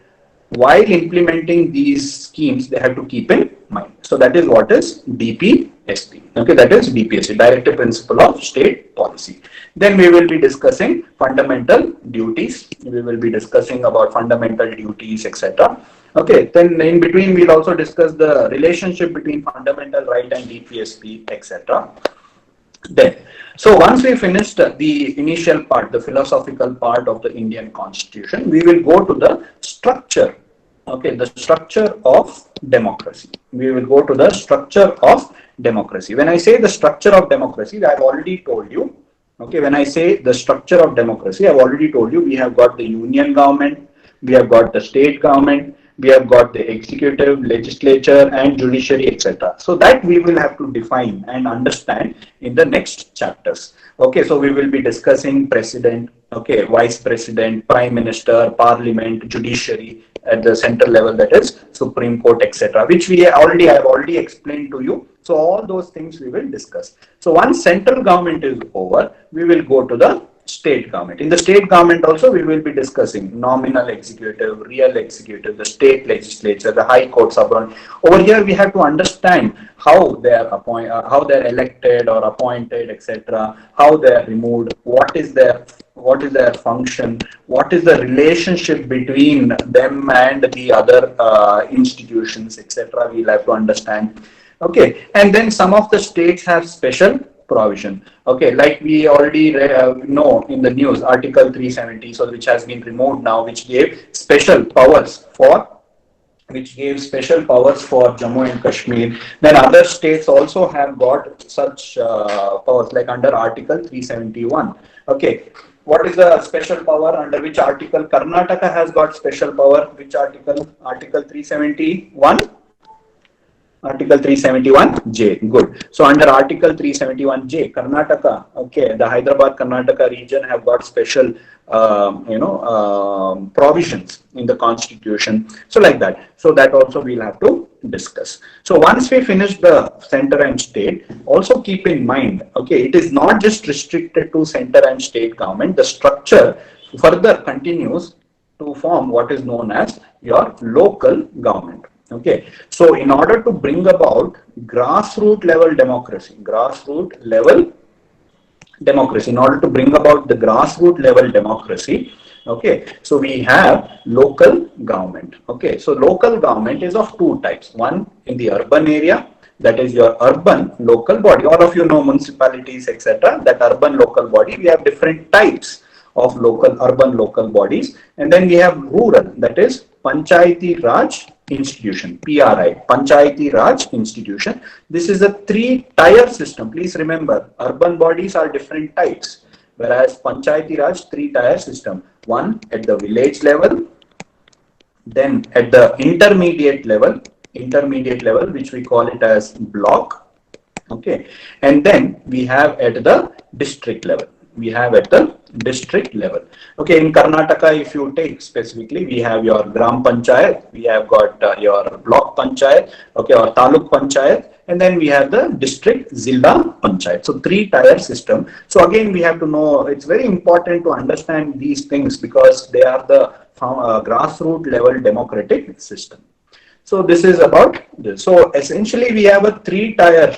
While implementing these schemes, they have to keep in mind. So that is what is DPSP. Okay, that is DPSP, Directive Principle of State Policy. Then we will be discussing fundamental duties. We will be discussing about fundamental duties, etc. Okay, then in between we'll also discuss the relationship between fundamental right and DPSP, etc. Then, so once we finished the initial part, the philosophical part of the Indian Constitution, we will go to the structure. Okay, the structure of democracy. We will go to the structure of democracy. When I say the structure of democracy, I've already told you. Okay, when I say the structure of democracy, I've already told you we have got the union government, we have got the state government, we have got the executive, legislature, and judiciary, etc. So that we will have to define and understand in the next chapters. Okay, so we will be discussing president, okay, vice president, prime minister, parliament, judiciary, at the central level, that is Supreme Court, etc., which I have already explained to you. So all those things we will discuss. So once central government is over, we will go to the state government. In the state government also, we will be discussing nominal executive, real executive, the state legislature, the high court, suburban. Over here, we have to understand how they are how they are elected or appointed, etc. How they are removed. What is their function? What is the relationship between them and the other institutions, etc. We'll have to understand. Okay, and then some of the states have special provision. Okay, like we already know in the news, Article 370, so which has been removed now, which gave special powers for Jammu and Kashmir. Then other states also have got such powers, like under Article 371. Okay, what is the special power under which article? Karnataka has got special power. Which article? Article 371. Article 371J. Good. So under Article 371J, Karnataka, okay, the Hyderabad Karnataka region have got special, provisions in the constitution. So like that. So that also we'll have to discuss. So once we finish the center and state, also keep in mind, okay, it is not just restricted to center and state government. The structure further continues to form what is known as your local government. Okay, so in order to bring about grassroots level democracy, in order to bring about the grassroots level democracy, okay, so we have local government. Okay, so local government is of two types. One in the urban area, that is your urban local body. All of you know municipalities, etc. That urban local body, we have different types of urban local bodies. And then we have rural, that is Panchayati Raj institution, PRI, Panchayati Raj institution. This is a three-tier system. Please remember, urban bodies are different types, whereas Panchayati Raj, three-tier system. One at the village level, then at the intermediate level, which we call it as block. Okay, and then we have at the district level. Okay, in Karnataka, if you take specifically, we have your Gram Panchayat, we have got your Block Panchayat, okay, or Taluk Panchayat, and then we have the district Zilla Panchayat. So three-tier system. So again, we have to know, it's very important to understand these things because they are the grassroots level democratic system. So this is about this. So essentially, we have a three-tier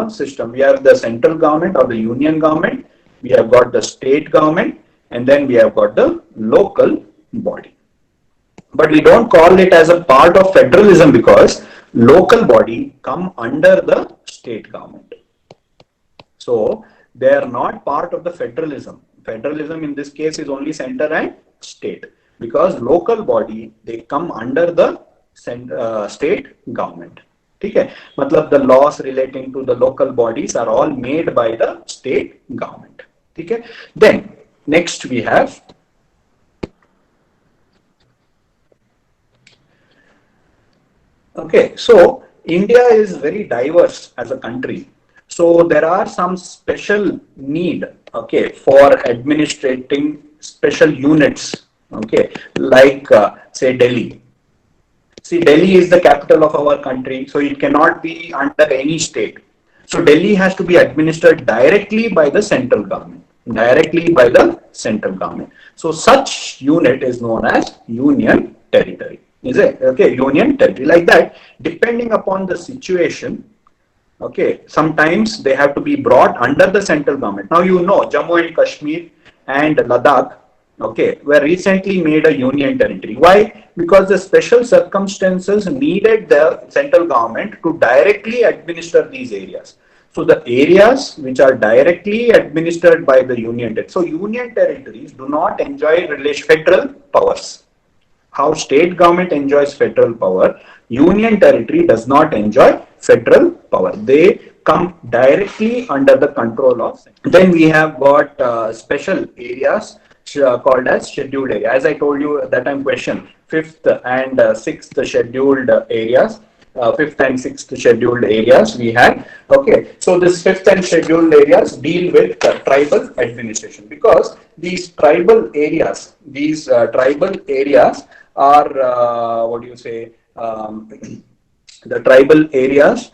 system. We have the central government or the union government, we have got the state government, and then we have got the local body. But we don't call it as a part of federalism because local body come under the state government. So they are not part of the federalism. Federalism in this case is only center and state, because local body, they come under the state government. Okay, matlab the laws relating to the local bodies are all made by the state government. Okay, then next we have so India is very diverse as a country. So there are some special need, okay, for administrating special units, okay, like say Delhi. See, Delhi is the capital of our country, so it cannot be under any state. So Delhi has to be administered directly by the central government. So such unit is known as union territory. Is it? Okay, union territory. Like that, depending upon the situation, okay, sometimes they have to be brought under the central government. Now you know Jammu and Kashmir and Ladakh, okay, were recently made a union territory. Why? Because the special circumstances needed the central government to directly administer these areas. So the areas which are directly administered by the union territory. So union territories do not enjoy federal powers. How state government enjoys federal power, union territory does not enjoy federal power. They come directly under the control of. Then we have got special areas called as scheduled area. As I told you at that time question, 5th and 6th scheduled areas. 5th and 6th scheduled areas we had. Okay, so this 5th and scheduled areas deal with tribal administration, because these tribal areas, are what do you say? The tribal areas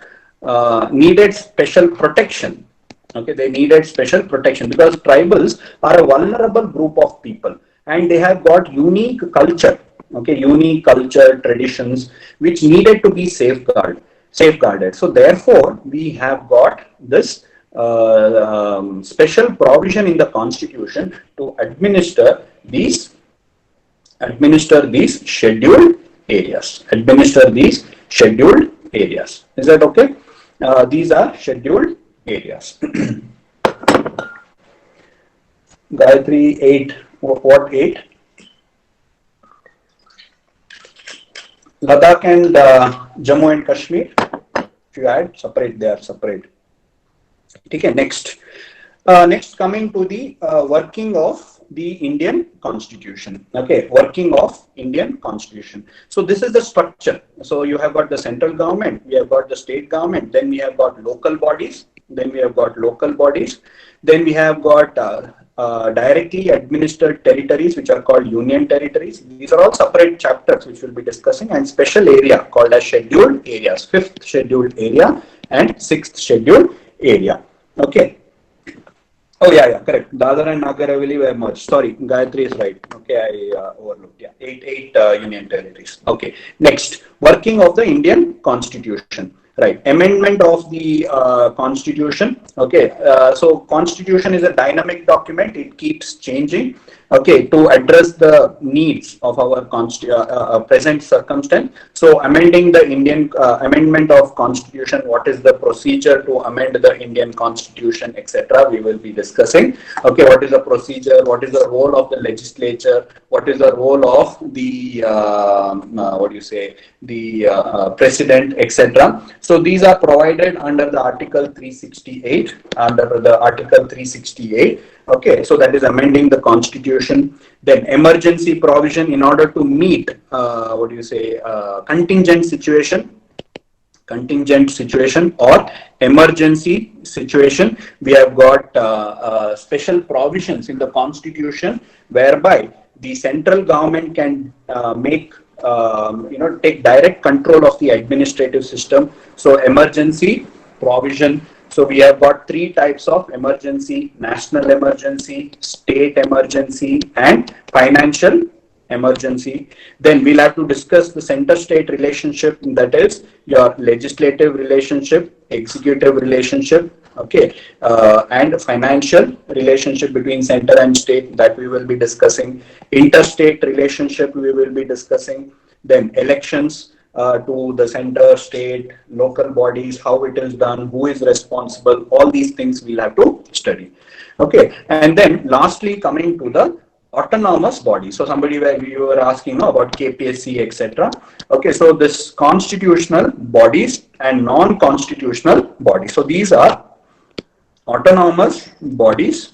needed special protection. Okay, they needed special protection because tribals are a vulnerable group of people and they have got unique culture. Okay, unique culture, traditions, which needed to be safeguarded. So therefore, we have got this special provision in the constitution to administer these scheduled areas. Administer these scheduled areas. Is that okay? These are scheduled areas. Gayatri 8. What 8? Ladakh and Jammu and Kashmir. If you add separate, they are separate. Okay, next. Next, coming to the working of the Indian Constitution. Okay, working of Indian Constitution. So this is the structure. So you have got the central government, we have got the state government, then we have got local bodies, then we have got directly administered territories, which are called union territories. These are all separate chapters which we'll be discussing, and special area called as scheduled areas, 5th scheduled area and 6th scheduled area. Okay. Oh yeah, correct. Dadar and Nagar Haveli were merged. Sorry, Gayatri is right. Okay, I overlooked. Yeah, eight union territories. Okay, next, working of the Indian Constitution. Right, amendment of the Constitution. Okay, so Constitution is a dynamic document. It keeps changing. Okay, to address the needs of our present circumstance. So amending the amendment of Constitution. What is the procedure to amend the Indian Constitution, etc. We will be discussing. Okay, what is the procedure? What is the role of the legislature? What is the role of the the president, etc. So these are provided under the Article 368. Okay, so that is amending the Constitution. Then emergency provision in order to meet contingent situation or emergency situation. We have got special provisions in the Constitution whereby the central government can take direct control of the administrative system. So emergency provision. So we have got 3 types of emergency: national emergency, state emergency, and financial emergency. Then we'll have to discuss the center-state relationship, that is your legislative relationship, executive relationship, okay, and financial relationship between center and state, that we will be discussing. Interstate relationship we will be discussing. Then elections to the center, state, local bodies, how it is done, who is responsible, all these things we'll have to study. Okay, and then lastly, coming to the autonomous body. So somebody where you were asking about KPSC, etc. Okay, so this constitutional bodies and non-constitutional bodies. So these are autonomous bodies.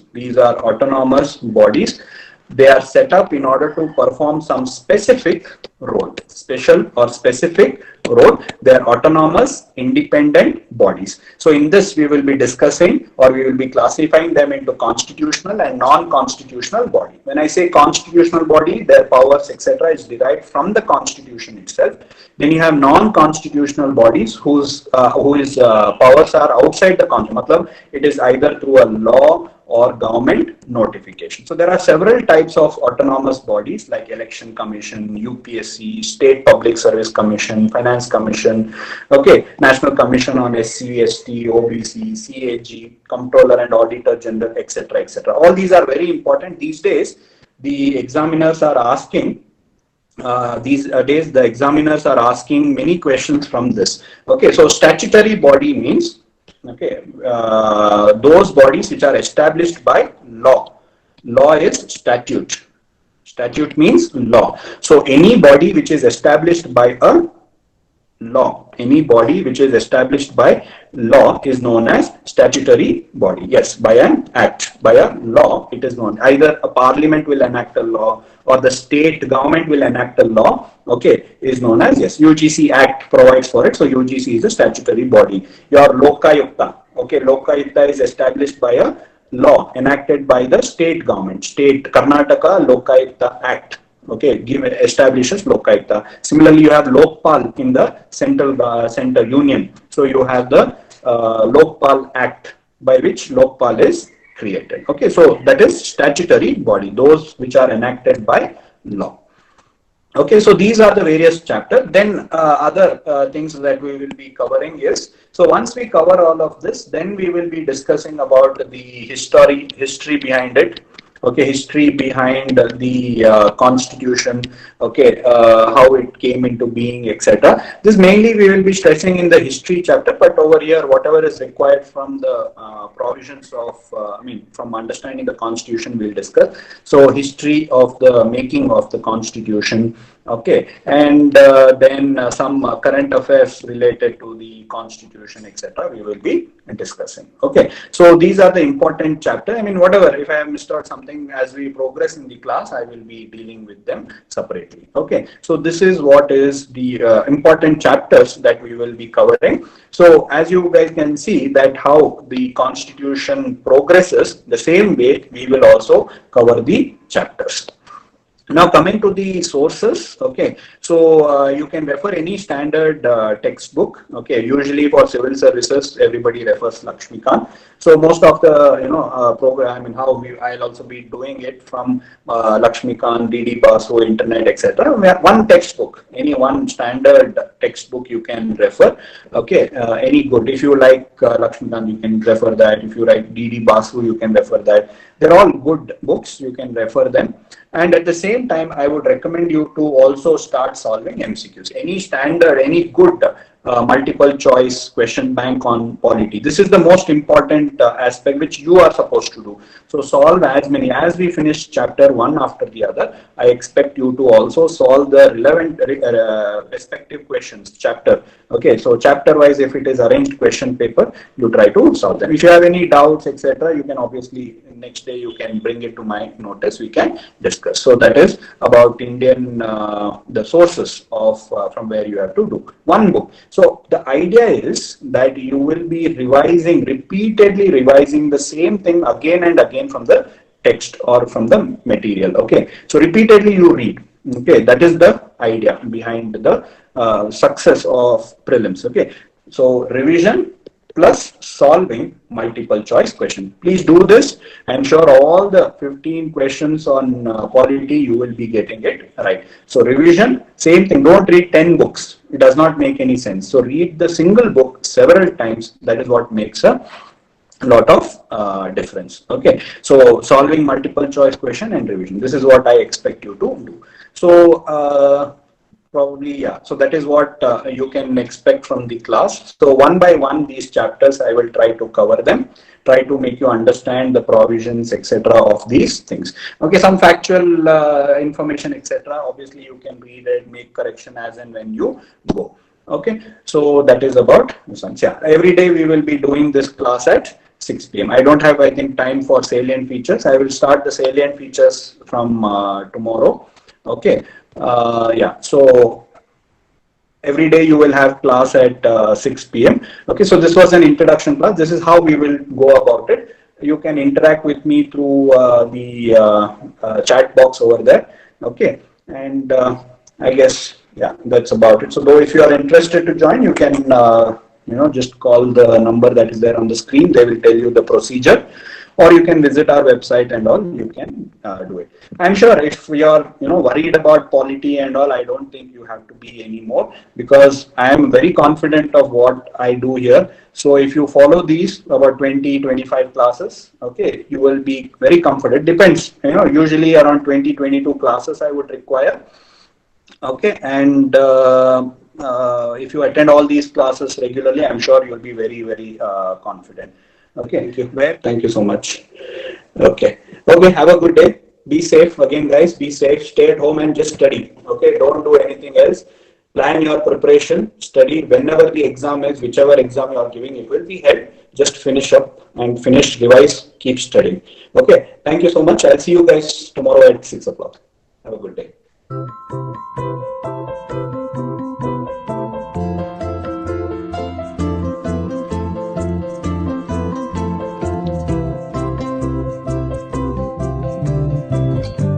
They are set up in order to perform some specific role, specific role. They are autonomous, independent bodies. So in this we will be discussing, or we will be classifying them into constitutional and non-constitutional body. When I say constitutional body, their powers, etc. is derived from the Constitution itself. Then you have non-constitutional bodies whose powers are outside the Constitution. It is either through a law or government notification. So there are several types of autonomous bodies like Election Commission, UPSC, State Public Service Commission, Finance Commission, okay, National Commission on SC, ST, OBC, CAG, Comptroller and Auditor General, etc., etc. All these are very important. These days, the examiners are asking the examiners are asking many questions from this. Okay, so statutory body means, okay, those bodies which are established by law. Law is statute. Statute means law. So any body which is established by a law, any body which is established by law is known as statutory body. Yes, by an act, by a law, it is known. Either a parliament will enact a law or the state government will enact a law, okay, is known as, yes, UGC Act provides for it. So UGC is a statutory body. Your Lokayukta, okay, Lokayukta is established by a law enacted by the state government. State Karnataka Lokayukta Act, Okay, establishes Lokayukta. Similarly, you have Lokpal in the center union. So you have the Lokpal Act by which Lokpal is created. Okay, so that is statutory body, those which are enacted by law. Okay, so these are the various chapters. Then other things that we will be covering is, so once we cover all of this, then we will be discussing about the history behind it. Okay, history behind the constitution. Okay, how it came into being, etc. This mainly we will be stressing in the history chapter, but over here, whatever is required from the provisions of, from understanding the constitution, we'll discuss. So history of the making of the constitution. Okay, and then some current affairs related to the constitution, etc. we will be discussing. Okay, so these are the important chapter. I mean, whatever, if I have missed out something as we progress in the class, I will be dealing with them separately. Okay, so this is what is the important chapters that we will be covering. So as you guys can see that how the constitution progresses, the same way we will also cover the chapters. Now coming to the sources, okay, so you can refer any standard textbook. Okay, usually for civil services, everybody refers Lakshmikant. So most of the program, I mean, I'll also be doing it from Lakshmikant, DD Basu, Internet, etc. One textbook, any one standard textbook you can refer. Okay, any good. If you like Lakshmikant, you can refer that. If you like DD Basu, you can refer that. They're all good books. You can refer them. And at the same time, I would recommend you to also start solving MCQs. Any standard, any good multiple choice question bank on polity. This is the most important aspect which you are supposed to do. So solve as many. As we finish chapter one after the other, I expect you to also solve the relevant respective questions chapter. Okay, so chapter wise, if it is arranged question paper, you try to solve them. If you have any doubts, etc., you can obviously next day you can bring it to my notice. We can discuss. So that is about Indian the sources of from where you have to do one book. So the idea is that you will be repeatedly revising the same thing again and again from the text or from the material. Okay, so repeatedly you read. Okay, that is the idea behind the success of prelims. Okay, so revision plus solving multiple choice question. Please do this. I'm sure all the 15 questions on polity you will be getting it right. So revision, same thing. Don't read 10 books. It does not make any sense. So read the single book several times. That is what makes a lot of difference. Okay, so solving multiple choice question and revision. This is what I expect you to do. So probably, yeah. So that is what you can expect from the class. So one by one, these chapters, I will try to cover them, try to make you understand the provisions, etc. of these things. Okay, some factual information, etc. Obviously, you can read it, make correction as and when you go. Okay, so that is about this one. Yeah, every day we will be doing this class at 6 p.m. I don't have, I think, time for salient features. I will start the salient features from tomorrow. Okay. Yeah, so every day you will have class at 6 p.m. Okay, so this was an introduction class. This is how we will go about it. You can interact with me through the chat box over there. Okay, and I guess, yeah, that's about it. So though if you are interested to join, you can just call the number that is there on the screen. They will tell you the procedure. Or you can visit our website and all, you can do it. I'm sure if you are worried about polity and all, I don't think you have to be anymore, because I am very confident of what I do here. So if you follow these about 20-25 classes, okay, you will be very comfortable. It depends, usually around 20-22 classes I would require. Okay, and if you attend all these classes regularly, I'm sure you'll be very, very confident. Okay, thank you. Thank you so much. Okay, have a good day. Be safe again, guys. Be safe. Stay at home and just study. Okay, don't do anything else. Plan your preparation. Study whenever the exam is, whichever exam you are giving, it will be held. Just finish up and finish, revise, keep studying. Okay, thank you so much. I'll see you guys tomorrow at 6 o'clock. Have a good day.